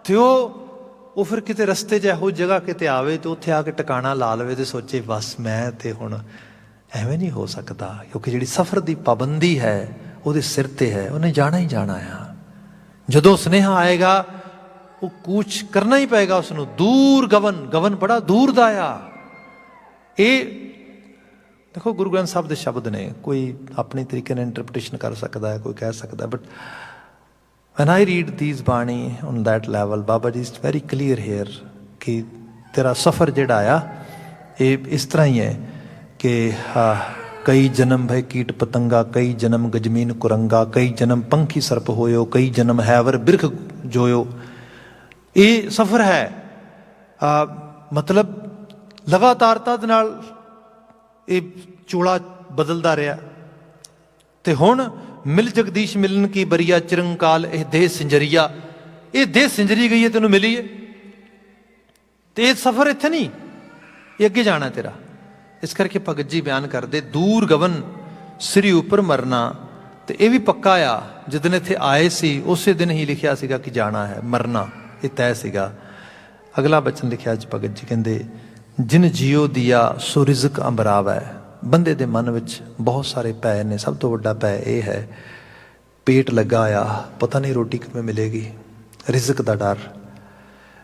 ਤੇ ਉਹ ਫਿਰ ਕਿਤੇ ਰਸਤੇ 'ਚ ਇਹੋ ਜਗ੍ਹਾ ਕਿਤੇ ਆਵੇ ਤੇ ਉੱਥੇ ਆ ਕੇ ਟਿਕਾਣਾ ਲਾ ਲਵੇ ਤੇ ਸੋਚੇ ਬਸ ਮੈਂ ਤੇ ਹੁਣ ਐਵੇਂ ਨਹੀਂ ਹੋ ਸਕਦਾ, ਕਿਉਂਕਿ ਜਿਹੜੀ ਸਫ਼ਰ ਦੀ ਪਾਬੰਦੀ ਹੈ ਉਹਦੇ ਸਿਰ 'ਤੇ ਹੈ, ਉਹਨੇ ਜਾਣਾ ਹੀ ਜਾਣਾ ਆ। ਜਦੋਂ ਸੁਨੇਹਾ ਆਏਗਾ ਉਹ ਕੂਚ ਕਰਨਾ ਹੀ ਪਏਗਾ ਉਸਨੂੰ। ਦੂਰ ਗਵਨ, ਗਵਨ ਬੜਾ ਦੂਰ ਦਾ ਆ। ਇਹ ਦੇਖੋ ਗੁਰੂ ਗ੍ਰੰਥ ਸਾਹਿਬ ਦੇ ਸ਼ਬਦ ਨੇ, ਕੋਈ ਆਪਣੇ ਤਰੀਕੇ ਨਾਲ ਇੰਟਰਪ੍ਰੀਟੇਸ਼ਨ ਕਰ ਸਕਦਾ ਹੈ, ਕੋਈ ਕਹਿ ਸਕਦਾ, but when I read these ਬਾਣੀ on that level, Baba ji is very clear here ਕਿ ਤੇਰਾ ਸਫ਼ਰ ਜਿਹੜਾ ਆ ਇਹ ਇਸ ਤਰ੍ਹਾਂ ਹੀ ਹੈ ਕਿ ਕਈ ਜਨਮ ਭੈ ਕੀਟ ਪਤੰਗਾ, ਕਈ ਜਨਮ ਗਜਮੀਨ ਕੁਰੰਗਾ, ਕਈ ਜਨਮ ਪੰਖੀ ਸਰਪ ਹੋਇਓ, ਕਈ ਜਨਮ ਹੈਵਰ ਬਿਰਖ ਜੋਇਓ। ਇਹ ਸਫ਼ਰ ਹੈ, ਮਤਲਬ ਲਗਾਤਾਰਤਾ ਦੇ ਨਾਲ ਇਹ ਚੋਲਾ ਬਦਲਦਾ ਰਿਹਾ। ਤੇ ਹੁਣ ਮਿਲ ਜਗਦੀਸ਼ ਮਿਲਨ ਕੀ ਬਰੀਆ, ਚਿਰੰਕਾਲ ਇਹ ਦੇਹ ਸਿੰਜਰੀਆ, ਇਹ ਦੇਹ ਸਿੰਜਰੀ ਗਈ ਹੈ, ਤੈਨੂੰ ਮਿਲੀ ਹੈ। ਤੇ ਇਹ ਸਫ਼ਰ ਇੱਥੇ ਨਹੀਂ, ਇਹ ਅੱਗੇ ਜਾਣਾ ਤੇਰਾ। ਇਸ ਕਰਕੇ ਭਗਤ ਜੀ ਬਿਆਨ ਕਰਦੇ ਦੂਰ ਗਵਨ ਸ੍ਰੀ ਉੱਪਰ ਮਰਨਾ। ਤੇ ਇਹ ਵੀ ਪੱਕਾ ਆ, ਜਿੱਦਣ ਇੱਥੇ ਆਏ ਸੀ ਉਸੇ ਦਿਨ ਹੀ ਲਿਖਿਆ ਸੀਗਾ ਕਿ ਜਾਣਾ ਹੈ, ਮਰਨਾ ਇਹ ਤੈਅ ਸੀਗਾ। ਅਗਲਾ ਬਚਨ ਲਿਖਿਆ ਅੱਜ ਭਗਤ ਜੀ ਕਹਿੰਦੇ ਜਿਨ ਜੀਓ ਦੀਆ ਸੋ ਰਿਜ਼ਕ ਅੰਬਰਾਵੈ। ਬੰਦੇ ਦੇ ਮਨ ਵਿੱਚ ਬਹੁਤ ਸਾਰੇ ਭੈ ਨੇ, ਸਭ ਤੋਂ ਵੱਡਾ ਭੈ ਇਹ ਹੈ ਪੇਟ ਲੱਗਾ ਆ, ਪਤਾ ਨਹੀਂ ਰੋਟੀ ਕਿਵੇਂ ਮਿਲੇਗੀ। ਰਿਜ਼ਕ ਦਾ ਡਰ,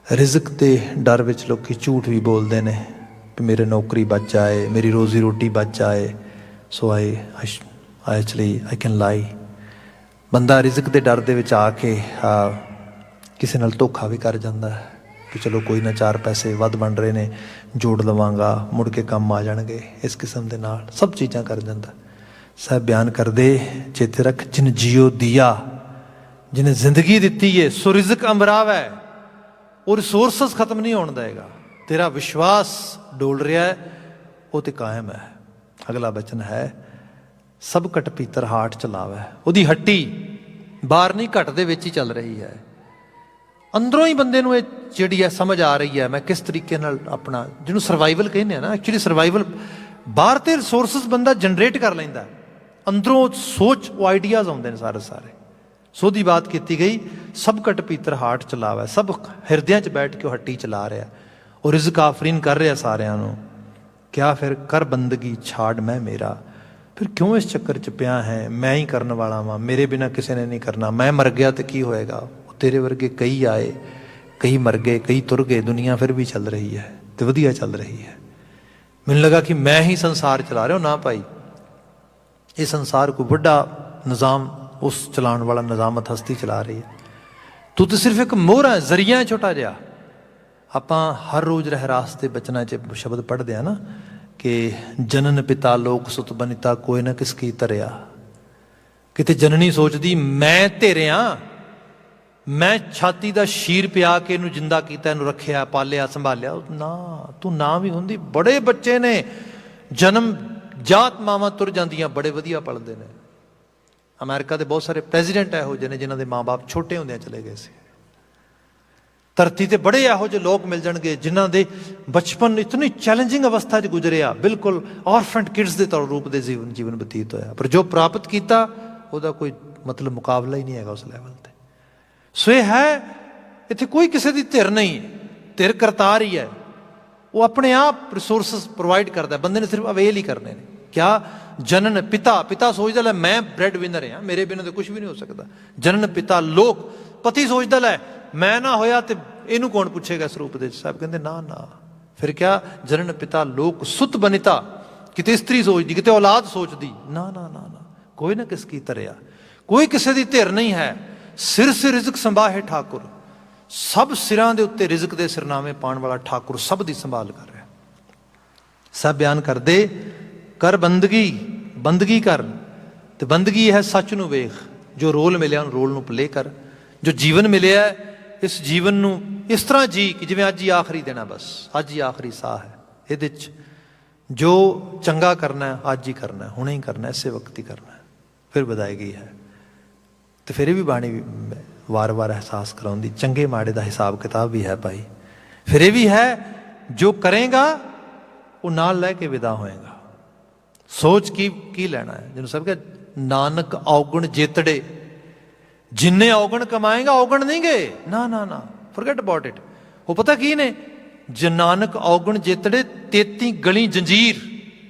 ਰਿਜ਼ਕ ਦੇ ਡਰ ਵਿੱਚ ਲੋਕੀ ਝੂਠ ਵੀ ਬੋਲਦੇ ਨੇ ਵੀ ਮੇਰੇ ਨੌਕਰੀ ਬਚ ਜਾਏ, ਮੇਰੀ ਰੋਜ਼ੀ ਰੋਟੀ ਬਚ ਜਾਏ, ਸੋ ਆਈ ਐਕਚੁਅਲੀ ਆਈ ਕੈਨ ਲਾਈ। ਬੰਦਾ ਰਿਜ਼ਕ ਦੇ ਡਰ ਦੇ ਵਿੱਚ ਆ ਕੇ ਕਿਸੇ ਨਾਲ ਧੋਖਾ ਵੀ ਕਰ ਜਾਂਦਾ ਹੈ ਕਿ ਚਲੋ ਕੋਈ ਨਾ, 4 ਪੈਸੇ ਵੱਧ ਬਣ ਰਹੇ ਨੇ, ਜੋੜ ਲਵਾਂਗਾ, ਮੁੜ ਕੇ ਕੰਮ ਆ ਜਾਣਗੇ। ਇਸ ਕਿਸਮ ਦੇ ਨਾਲ ਸਭ ਚੀਜ਼ਾਂ ਕਰ ਜਾਂਦਾ। ਸਾਹਿਬ ਬਿਆਨ ਕਰਦੇ ਚੇਤੇ ਰੱਖ ਜਿਨ ਜੀਓ ਦੀਆ, ਜਿਹਨੇ ਜ਼ਿੰਦਗੀ ਦਿੱਤੀ ਹੈ, ਸੋ ਰਿਜ਼ਕ ਅੰਬਰਾਵ ਹੈ, ਉਹ ਰਿਸੋਰਸਸ ਖਤਮ ਨਹੀਂ ਹੋਣ ਦੇਗਾ। ਤੇਰਾ ਵਿਸ਼ਵਾਸ ਡੋਲ ਰਿਹਾ ਹੈ, ਉਹ ਤੇ ਕਾਇਮ ਹੈ। ਅਗਲਾ ਬਚਨ ਹੈ ਸਭ ਘਟ ਪੀਤਰ ਹਾਟ ਚਲਾਵੇ। ਉਹਦੀ ਹੱਟੀ ਬਾਹਰ ਨਹੀਂ, ਘਟ ਦੇ ਵਿੱਚ ਹੀ ਚੱਲ ਰਹੀ ਹੈ। ਅੰਦਰੋਂ ਹੀ ਬੰਦੇ ਨੂੰ ਇਹ ਜਿਹੜੀ ਹੈ ਸਮਝ ਆ ਰਹੀ ਹੈ ਮੈਂ ਕਿਸ ਤਰੀਕੇ ਨਾਲ ਆਪਣਾ, ਜਿਹਨੂੰ ਸਰਵਾਈਵਲ ਕਹਿੰਦੇ ਆ ਨਾ, ਐਕਚੁਅਲੀ ਸਰਵਾਈਵਲ ਬਾਹਰ ਤੇ ਰਿਸੋਰਸਿਸ ਬੰਦਾ ਜਨਰੇਟ ਕਰ ਲੈਂਦਾ, ਅੰਦਰੋਂ ਸੋਚ ਉਹ ਆਈਡੀਆਜ਼ ਆਉਂਦੇ ਨੇ ਸਾਰੇ। ਸੋ ਦੀ ਬਾਤ ਕੀਤੀ ਗਈ ਸਭ ਘਟ ਪੀਤਰ ਹਾਟ ਚਲਾਵੇ, ਸਭ ਹਿਰਦਿਆਂ 'ਚ ਬੈਠ ਕੇ ਉਹ ਹੱਟੀ ਚਲਾ ਰਿਹਾ, ਉਹ ਰਿਜ਼ਕ ਆਫਰੀਨ ਕਰ ਰਿਹਾ ਸਾਰਿਆਂ ਨੂੰ। ਕਿਆ ਫਿਰ ਕਰ ਬੰਦਗੀ ਛਾੜ ਮੈਂ ਮੇਰਾ, ਫਿਰ ਕਿਉਂ ਇਸ ਚੱਕਰ 'ਚ ਪਿਆ ਹੈ, ਮੈਂ ਹੀ ਕਰਨ ਵਾਲਾ ਵਾਂ, ਮੇਰੇ ਬਿਨਾਂ ਕਿਸੇ ਨੇ ਨਹੀਂ ਕਰਨਾ, ਮੈਂ ਮਰ ਗਿਆ ਤੇ ਕੀ ਹੋਏਗਾ। ਤੇਰੇ ਵਰਗੇ ਕਈ ਆਏ, ਕਈ ਮਰ ਗਏ, ਕਈ ਤੁਰ ਗਏ, ਦੁਨੀਆ ਫਿਰ ਵੀ ਚੱਲ ਰਹੀ ਹੈ ਤੇ ਵਧੀਆ ਚੱਲ ਰਹੀ ਹੈ। ਮੈਨੂੰ ਲੱਗਾ ਕਿ ਮੈਂ ਹੀ ਸੰਸਾਰ ਚਲਾ ਰਿਹਾ। ਨਾ ਭਾਈ, ਇਹ ਸੰਸਾਰ ਕੋਈ ਵੱਡਾ ਨਿਜ਼ਾਮ, ਉਸ ਚਲਾਉਣ ਵਾਲਾ ਨਿਜ਼ਾਮਤ ਹਸਤੀ ਚਲਾ ਰਹੀ ਹੈ। ਤੂੰ ਤਾਂ ਸਿਰਫ ਇੱਕ ਮੋਹਰਾ, ਜ਼ਰੀਆ ਛੋਟਾ ਜਿਹਾ। ਆਪਾਂ ਹਰ ਰੋਜ਼ ਰਹਿਰਾਸ ਦੇ ਬਚਨਾਂ 'ਚ ਸ਼ਬਦ ਪੜ੍ਹਦੇ ਹਾਂ ਨਾ ਕਿ ਜਨਨ ਪਿਤਾ ਲੋਕ ਸੁਤ ਬਨਿਤਾ, ਕੋਈ ਨਾ ਕਿਸ ਕੀ ਧਰਿਆ। ਕਿਤੇ ਜਨਨੀ ਸੋਚਦੀ ਮੈਂ ਧਿਰਿਆ, ਮੈਂ ਛਾਤੀ ਦਾ ਸ਼ੀਰ ਪਿਆ ਕੇ ਇਹਨੂੰ ਜਿੰਦਾ ਕੀਤਾ, ਇਹਨੂੰ ਰੱਖਿਆ, ਪਾਲਿਆ, ਸੰਭਾਲਿਆ। ਨਾ, ਤੂੰ ਨਾ ਵੀ ਹੁੰਦੀ। ਬੜੇ ਬੱਚੇ ਨੇ ਜਨਮ ਜਾਤ ਮਾਵਾਂ ਤੁਰ ਜਾਂਦੀਆਂ, ਬੜੇ ਵਧੀਆ ਪਲਦੇ ਨੇ। ਅਮਰੀਕਾ ਦੇ ਬਹੁਤ ਸਾਰੇ ਪ੍ਰੈਜ਼ੀਡੈਂਟ ਇਹੋ ਜਿਹੇ ਨੇ ਜਿਨ੍ਹਾਂ ਦੇ ਮਾਂ ਬਾਪ ਛੋਟੇ ਹੁੰਦਿਆਂ ਚਲੇ ਗਏ ਸੀ। ਧਰਤੀ ਤੇ ਬੜੇ ਇਹੋ ਜਿਹੇ ਲੋਕ ਮਿਲ ਜਾਣਗੇ ਜਿਨ੍ਹਾਂ ਦੇ ਬਚਪਨ ਇਤਨੀ ਚੈਲੰਜਿੰਗ ਅਵਸਥਾ 'ਚ ਗੁਜ਼ਰਿਆ, ਬਿਲਕੁਲ ਆਰਫੈਂਟ ਕਿਡਸ ਦੇ ਤੌਰ ਰੂਪ ਦੇ ਜੀਵਨ ਬਤੀਤ ਹੋਇਆ, ਪਰ ਜੋ ਪ੍ਰਾਪਤ ਕੀਤਾ ਉਹਦਾ ਕੋਈ ਮਤਲਬ ਮੁਕਾਬਲਾ ਹੀ ਨਹੀਂ ਹੈਗਾ ਉਸ ਲੈਵਲ ਤੇ। ਸੋ ਇਹ ਹੈ, ਇੱਥੇ ਕੋਈ ਕਿਸੇ ਦੀ ਧਿਰ ਨਹੀਂ, ਧਿਰ ਕਰਤਾਰ ਹੀ ਹੈ। ਉਹ ਆਪਣੇ ਆਪ ਰਿਸੋਰਸਿਸ ਪ੍ਰੋਵਾਈਡ ਕਰਦਾ, ਬੰਦੇ ਨੇ ਸਿਰਫ ਅਵੇਲ ਹੀ ਕਰਨੇ ਨੇ। ਕਿਆ ਜਨਨ ਪਿਤਾ, ਪਿਤਾ ਸੋਚਦਾ ਲੈ ਮੈਂ ਬ੍ਰੈਡ ਵਿਨਰ ਹਾਂ, ਮੇਰੇ ਬਿਨਾਂ ਤਾਂ ਕੁਝ ਵੀ ਨਹੀਂ ਹੋ ਸਕਦਾ। ਜਨਨ ਪਿਤਾ ਲੋਕ, ਪਤੀ ਸੋਚਦਾ ਲੈ ਮੈਂ ਨਾ ਹੋਇਆ ਤੇ ਇਹਨੂੰ ਕੌਣ ਪੁੱਛੇਗਾ ਇਸ ਰੂਪ ਦੇ। ਸਾਹਿਬ ਕਹਿੰਦੇ ਨਾ ਨਾ, ਫਿਰ ਕਿਆ ਜਨਨ ਪਿਤਾ ਲੋਕ ਸੁਤ ਬਨਿਤਾ, ਕਿਤੇ ਇਸਤਰੀ ਸੋਚਦੀ, ਕਿਤੇ ਔਲਾਦ ਸੋਚਦੀ, ਨਾ ਨਾ ਨਾ ਨਾ, ਕੋਈ ਨਾ ਕਿਸ ਕੀ ਧਰਿਆ, ਕੋਈ ਕਿਸੇ ਦੀ ਧਿਰ ਨਹੀਂ ਹੈ। ਸਿਰ ਸੇ ਰਿਜ਼ਕ ਸੰਭਾਹੇ ਠਾਕੁਰ, ਸਭ ਸਿਰਾਂ ਦੇ ਉੱਤੇ ਰਿਜ਼ਕ ਦੇ ਸਿਰਨਾਵੇਂ ਪਾਉਣ ਵਾਲਾ ਠਾਕੁਰ ਸਭ ਦੀ ਸੰਭਾਲ ਕਰ ਰਿਹਾ। ਸਭ ਬਿਆਨ ਕਰਦੇ, ਕਰ ਬੰਦਗੀ, ਬੰਦਗੀ ਕਰ, ਤੇ ਬੰਦਗੀ ਹੈ ਸੱਚ ਨੂੰ ਵੇਖ। ਜੋ ਰੋਲ ਮਿਲਿਆ ਉਹਨੂੰ ਰੋਲ ਨੂੰ ਪਲੇ ਕਰ। ਜੋ ਜੀਵਨ ਮਿਲਿਆ ਇਸ ਜੀਵਨ ਨੂੰ ਇਸ ਤਰ੍ਹਾਂ ਜੀ ਕਿ ਜਿਵੇਂ ਅੱਜ ਹੀ ਆਖਰੀ ਦਿਨ ਹੈ, ਬਸ ਅੱਜ ਹੀ ਆਖਰੀ ਸਾਹ ਹੈ। ਇਹਦੇ 'ਚ ਜੋ ਚੰਗਾ ਕਰਨਾ ਹੈ ਅੱਜ ਹੀ ਕਰਨਾ, ਹੁਣੇ ਹੀ ਕਰਨਾ, ਇਸੇ ਵਕਤ ਹੀ ਕਰਨਾ। ਫਿਰ ਵਧਾਏਗੀ ਹੈ। ਤੇ ਫਿਰ ਇਹ ਵੀ ਬਾਣੀ ਵਾਰ-ਵਾਰ ਅਹਿਸਾਸ ਕਰਾਉਂਦੀ, ਚੰਗੇ ਮਾੜੇ ਦਾ ਹਿਸਾਬ ਕਿਤਾਬ ਵੀ ਹੈ ਭਾਈ। ਫਿਰ ਇਹ ਵੀ ਹੈ, ਜੋ ਕਰੇਗਾ ਉਹ ਨਾਲ ਲੈ ਕੇ ਵਿਦਾ ਹੋਏਗਾ। ਸੋਚ ਕੀ ਲੈਣਾ ਹੈ। ਜਿਹਨੂੰ ਸਭ ਕਹਿੰਦੇ ਨਾਨਕ ਔਗਣ ਜੇਤੜੇ, ਜਿੰਨੇ ਔਗਣ ਕਮਾਏਗਾ ਔਗਣ ਨਹੀਂ ਗਏ, ਨਾ ਨਾ ਨਾ, ਫੋਰਗੇਟ ਅਬਾਊਟ ਇਟ। ਉਹ ਪਤਾ ਕੀ ਨੇ, ਜੇ ਨਾਨਕ ਔਗਣ ਜੇਤੜੇ 33 ਗਲੀ ਜੰਜੀਰ,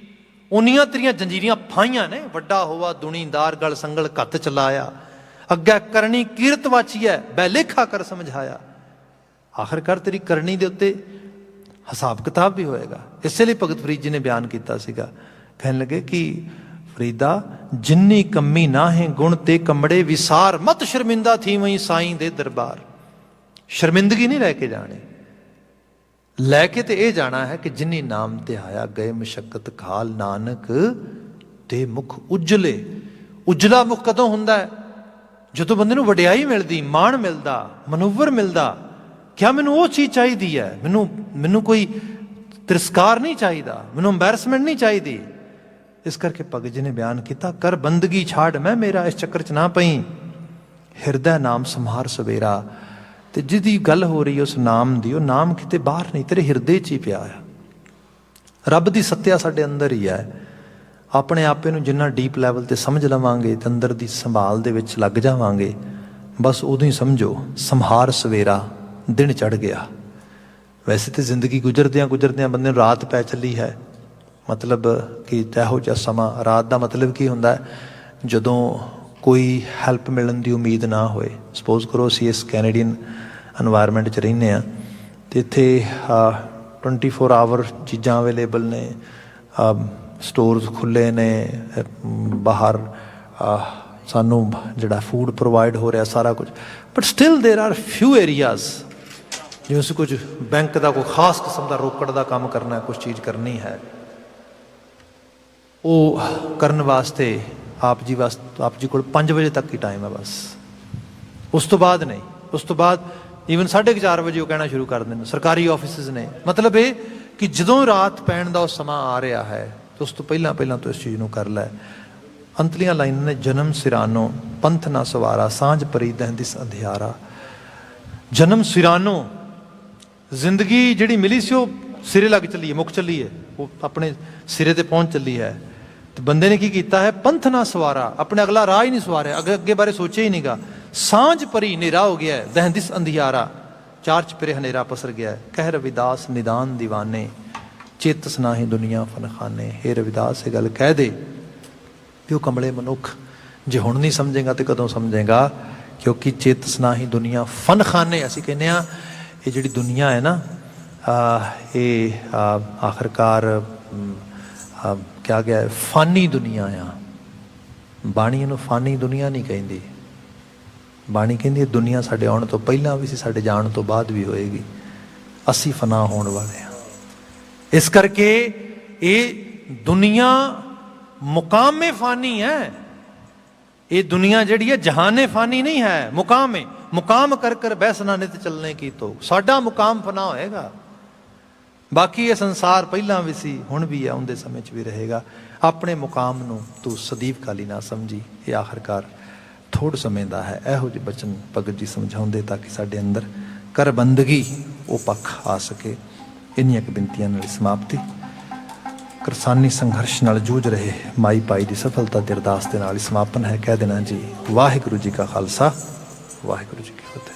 ਉਨੀਆਂ ਤੇਰੀਆਂ ਜੰਜੀਰੀਆਂ ਫਾਈਆਂ ਨੇ। ਵੱਡਾ ਹੋਵਾ ਦੁਨੀਦਾਰ ਗਲ ਸੰਗਲ ਘੱਤ ਚਲਾਇਆ, ਅੱਗੇ ਕਰਨੀ ਕੀਰਤ ਵਾਚੀਐ ਬੈ ਲੇਖਾ ਕਰ ਸਮਝਾਇਆ। ਆਖਿਰਕਾਰ ਤੇਰੀ ਕਰਨੀ ਦੇ ਉੱਤੇ ਹਿਸਾਬ ਕਿਤਾਬ ਵੀ ਹੋਏਗਾ। ਇਸੇ ਲਈ ਭਗਤ ਫਰੀਦ ਜੀ ਨੇ ਬਿਆਨ ਕੀਤਾ ਸੀਗਾ, ਕਹਿਣ ਲੱਗੇ ਕਿ ਫਰੀਦਾ ਜਿੰਨੀ ਕੰਮੀ ਨਾ ਹੈ ਗੁਣ ਤੇ ਕਮੜੇ ਵਿਸਾਰ, ਮਤ ਸ਼ਰਮਿੰਦਾ ਥੀ ਵਈ ਸਾਈਂ ਦੇ ਦਰਬਾਰ। ਸ਼ਰਮਿੰਦਗੀ ਨਹੀਂ ਲੈ ਕੇ ਜਾਣੀ, ਲੈ ਕੇ ਤੇ ਇਹ ਜਾਣਾ ਹੈ ਕਿ ਜਿੰਨੀ ਨਾਮ ਤੇ ਆਇਆ ਗਏ ਮਸ਼ੱਕਤ ਖਾਲ, ਨਾਨਕ ਤੇ ਮੁਖ ਉਜਲੇ। ਉਜਲਾ ਮੁਖ ਕਦੋਂ ਹੁੰਦਾ ਹੈ? ਜਦੋਂ ਬੰਦੇ ਨੂੰ ਵਡਿਆਈ ਮਿਲਦੀ, ਮਾਣ ਮਿਲਦਾ, ਮਨੂਵਰ ਮਿਲਦਾ। ਕਿਆ ਮੈਨੂੰ ਉਹ ਚੀਜ਼ ਚਾਹੀਦੀ ਹੈ, ਮੈਨੂੰ ਕੋਈ ਤਿਰਸਕਾਰ ਨਹੀਂ ਚਾਹੀਦਾ, ਮੈਨੂੰ ਅੰਬੈਰਸਮੈਂਟ ਨਹੀਂ ਚਾਹੀਦੀ। ਇਸ ਕਰਕੇ ਭਗਤ ਜੀ ਨੇ ਬਿਆਨ ਕੀਤਾ, ਕਰ ਬੰਦਗੀ ਛਾੜ ਮੈਂ ਮੇਰਾ, ਇਸ ਚੱਕਰ 'ਚ ਨਾ ਪਈ। ਹਿਰਦਾ ਨਾਮ ਸੰਹਾਰ ਸਵੇਰਾ। ਤੇ ਜਿਹਦੀ ਗੱਲ ਹੋ ਰਹੀ ਉਸ ਨਾਮ ਦੀ, ਉਹ ਨਾਮ ਕਿਤੇ ਬਾਹਰ ਨਹੀਂ, ਤੇਰੇ ਹਿਰਦੇ 'ਚ ਹੀ ਪਿਆ ਆ। ਰੱਬ ਦੀ ਸੱਤਿਆ ਸਾਡੇ ਅੰਦਰ ਹੀ ਹੈ। ਆਪਣੇ ਆਪੇ ਨੂੰ ਜਿੰਨਾ ਡੀਪ ਲੈਵਲ ਤੇ ਸਮਝ ਲਵਾਂਗੇ ਤੇ ਅੰਦਰ ਦੀ ਸੰਭਾਲ ਦੇ ਵਿੱਚ ਲੱਗ ਜਾਵਾਂਗੇ, ਬਸ ਉਦੋਂ ਹੀ ਸਮਝੋ ਸੰਹਾਰ ਸਵੇਰਾ, ਦਿਨ ਚੜ੍ਹ ਗਿਆ। ਵੈਸੇ ਤਾਂ ਜ਼ਿੰਦਗੀ ਗੁਜ਼ਰਦਿਆਂ ਗੁਜ਼ਰਦਿਆਂ ਬੰਦੇ ਨੂੰ ਰਾਤ ਪੈ ਚੱਲੀ ਹੈ। ਮਤਲਬ ਕਿ ਇਹੋ ਜਿਹਾ ਸਮਾਂ, ਰਾਤ ਦਾ ਮਤਲਬ ਕੀ ਹੁੰਦਾ, ਜਦੋਂ ਕੋਈ ਹੈਲਪ ਮਿਲਣ ਦੀ ਉਮੀਦ ਨਾ ਹੋਏ। ਸਪੋਜ਼ ਕਰੋ ਅਸੀਂ ਇਸ ਕੈਨੇਡੀਅਨ ਇਨਵਾਇਰਮੈਂਟ 'ਚ ਰਹਿੰਦੇ ਹਾਂ ਅਤੇ ਇੱਥੇ 24 ਆਵਰ ਚੀਜ਼ਾਂ ਅਵੇਲੇਬਲ ਨੇ, ਸਟੋਰਸ ਖੁੱਲ੍ਹੇ ਨੇ, ਬਾਹਰ ਸਾਨੂੰ ਜਿਹੜਾ ਫੂਡ ਪ੍ਰੋਵਾਈਡ ਹੋ ਰਿਹਾ ਸਾਰਾ ਕੁਝ। ਬਟ ਸਟਿਲ ਦੇਰ ਆਰ ਫਿਊ ਏਰੀਆਜ਼, ਜਿਵੇਂ ਅਸੀਂ ਕੁਝ ਬੈਂਕ ਦਾ ਕੋਈ ਖਾਸ ਕਿਸਮ ਦਾ ਰੋਕੜ ਦਾ ਕੰਮ ਕਰਨਾ, ਕੁਛ ਚੀਜ਼ ਕਰਨੀ ਹੈ, ਉਹ ਕਰਨ ਵਾਸਤੇ ਆਪ ਜੀ ਕੋਲ 5 ਵਜੇ ਤੱਕ ਹੀ ਟਾਈਮ ਹੈ ਬਸ। ਉਸ ਤੋਂ ਬਾਅਦ ਨਹੀਂ। ਉਸ ਤੋਂ ਬਾਅਦ ਈਵਨ 4:30 ਵਜੇ ਉਹ ਕਹਿਣਾ ਸ਼ੁਰੂ ਕਰ ਦਿੰਦੇ। ਸਰਕਾਰੀ ਆਫਿਸਿਸ ਨੇ। ਮਤਲਬ ਇਹ ਕਿ ਜਦੋਂ ਰਾਤ ਪੈਣ ਦਾ ਉਹ ਸਮਾਂ ਆ ਰਿਹਾ ਹੈ ਤਾਂ ਉਸ ਤੋਂ ਪਹਿਲਾਂ ਤੋਂ ਇਸ ਚੀਜ਼ ਨੂੰ ਕਰ ਲੈ। ਅੰਤਲੀਆਂ ਲਾਈਨਾਂ ਨੇ, ਜਨਮ ਸਿਰਾਨੋ ਪੰਥ ਨਾ ਸਵਾਰਾ, ਸਾਂਝ ਪਰੀ ਦਹਿੰਦਿਸ ਅੰਧਿਆਰਾ। ਜਨਮ ਸਿਰਾਨੋ, ਜ਼ਿੰਦਗੀ ਜਿਹੜੀ ਮਿਲੀ ਸੀ ਉਹ ਸਿਰੇ ਲੱਗ ਚੱਲੀ ਹੈ, ਮੁੱਕ ਚੱਲੀ ਹੈ, ਉਹ ਆਪਣੇ ਸਿਰੇ ਤੇ ਪਹੁੰਚ ਚੱਲੀ ਹੈ। ਤੇ ਬੰਦੇ ਨੇ ਕੀ ਕੀਤਾ ਹੈ, ਪੰਥ ਨਾ ਸਵਾਰਾ, ਆਪਣੇ ਅਗਲਾ ਰਾਹ ਹੀ ਨਹੀਂ ਸਵਾਰਿਆ, ਅੱਗੇ ਬਾਰੇ ਸੋਚਿਆ ਹੀ ਨਹੀਂਗਾ। ਸਾਂਝ ਭਰੀ ਹਨੇਰਾ ਹੋ ਗਿਆ ਹੈ, ਦਹਿੰਦਿਸ ਅੰਧਿਆਰਾ, ਚਾਰ ਚਪੇਰੇ ਹਨੇਰਾ ਪਸਰ ਗਿਆ ਹੈ। ਕਹਿ ਰਵਿਦਾਸ ਨਿਦਾਨ ਦੀਵਾਨੇ, ਚੇਤਸ ਨਾਹੀਂ ਦੁਨੀਆ ਫਨਖਾਨੇ। ਹੇ ਰਵਿਦਾਸ ਇਹ ਗੱਲ ਕਹਿ ਦੇ ਕਿ ਉਹ ਕਮਲੇ ਮਨੁੱਖ, ਜੇ ਹੁਣ ਨਹੀਂ ਸਮਝੇਗਾ ਤੇ ਕਦੋਂ ਸਮਝੇਗਾ? ਕਿਉਂਕਿ ਚੇਤਸ ਨਾਹੀਂ ਦੁਨੀਆ ਫਨਖਾਨੇ। ਅਸੀਂ ਕਹਿੰਦੇ ਹਾਂ ਇਹ ਜਿਹੜੀ ਦੁਨੀਆ ਹੈ ਨਾ, ਇਹ ਆਖਰਕਾਰ ਕਿਹਾ ਗਿਆ ਹੈ ਫਾਨੀ ਦੁਨੀਆ ਆ। ਬਾਣੀ ਇਹਨੂੰ ਫਾਨੀ ਦੁਨੀਆ ਨਹੀਂ ਕਹਿੰਦੀ। ਬਾਣੀ ਕਹਿੰਦੀ ਇਹ ਦੁਨੀਆ ਸਾਡੇ ਆਉਣ ਤੋਂ ਪਹਿਲਾਂ ਵੀ ਸੀ, ਸਾਡੇ ਜਾਣ ਤੋਂ ਬਾਅਦ ਵੀ ਹੋਏਗੀ। ਅਸੀਂ ਫਨਾ ਹੋਣ ਵਾਲੇ ਹਾਂ। ਇਸ ਕਰਕੇ ਇਹ ਦੁਨੀਆ ਮੁਕਾਮੇ ਫਾਨੀ ਹੈ। ਇਹ ਦੁਨੀਆ ਜਿਹੜੀ ਹੈ ਜਹਾਨੇ ਫਾਨੀ ਨਹੀਂ ਹੈ, ਮੁਕਾਮ ਹੈ। ਮੁਕਾਮ ਕਰ ਬੈਸਨਾ ਨਿਤ ਚੱਲਣੇ ਕੀ ਤੋ। ਸਾਡਾ ਮੁਕਾਮ ਫਨਾ ਹੋਏਗਾ। ਬਾਕੀ ਇਹ ਸੰਸਾਰ ਪਹਿਲਾਂ ਵੀ ਸੀ, ਹੁਣ ਵੀ ਹੈ, ਆਉਂਦੇ ਸਮੇਂ 'ਚ ਵੀ ਰਹੇਗਾ। ਆਪਣੇ ਮੁਕਾਮ ਨੂੰ ਤੂੰ ਸਦੀਵ ਕਾਲੀ ਨਾ ਸਮਝੀ। ਇਹ ਆਖਰਕਾਰ ਥੋੜ੍ਹ ਸਮੇਂ ਦਾ ਹੈ। ਇਹੋ ਜਿਹੇ ਬਚਨ ਭਗਤ ਜੀ ਸਮਝਾਉਂਦੇ ਤਾਂ ਕਿ ਸਾਡੇ ਅੰਦਰ ਕਰ ਬੰਦਗੀ ਉਹ ਪੱਖ ਆ ਸਕੇ। ਇੰਨੀਆਂ ਕੁ ਬੇਨਤੀਆਂ ਨਾਲ ਸਮਾਪਤੀ। ਕਿਰਸਾਨੀ ਸੰਘਰਸ਼ ਨਾਲ ਜੂਝ ਰਹੇ ਮਾਈ ਭਾਈ ਦੀ ਸਫਲਤਾ ਦੀ ਅਰਦਾਸ ਦੇ ਨਾਲ ਹੀ ਸਮਾਪਨ ਹੈ। ਕਹਿ ਦੇਣਾ ਜੀ ਵਾਹਿਗੁਰੂ ਜੀ ਕਾ ਖਾਲਸਾ, ਵਾਹਿਗੁਰੂ ਜੀ ਕੀ ਫਤਿਹ।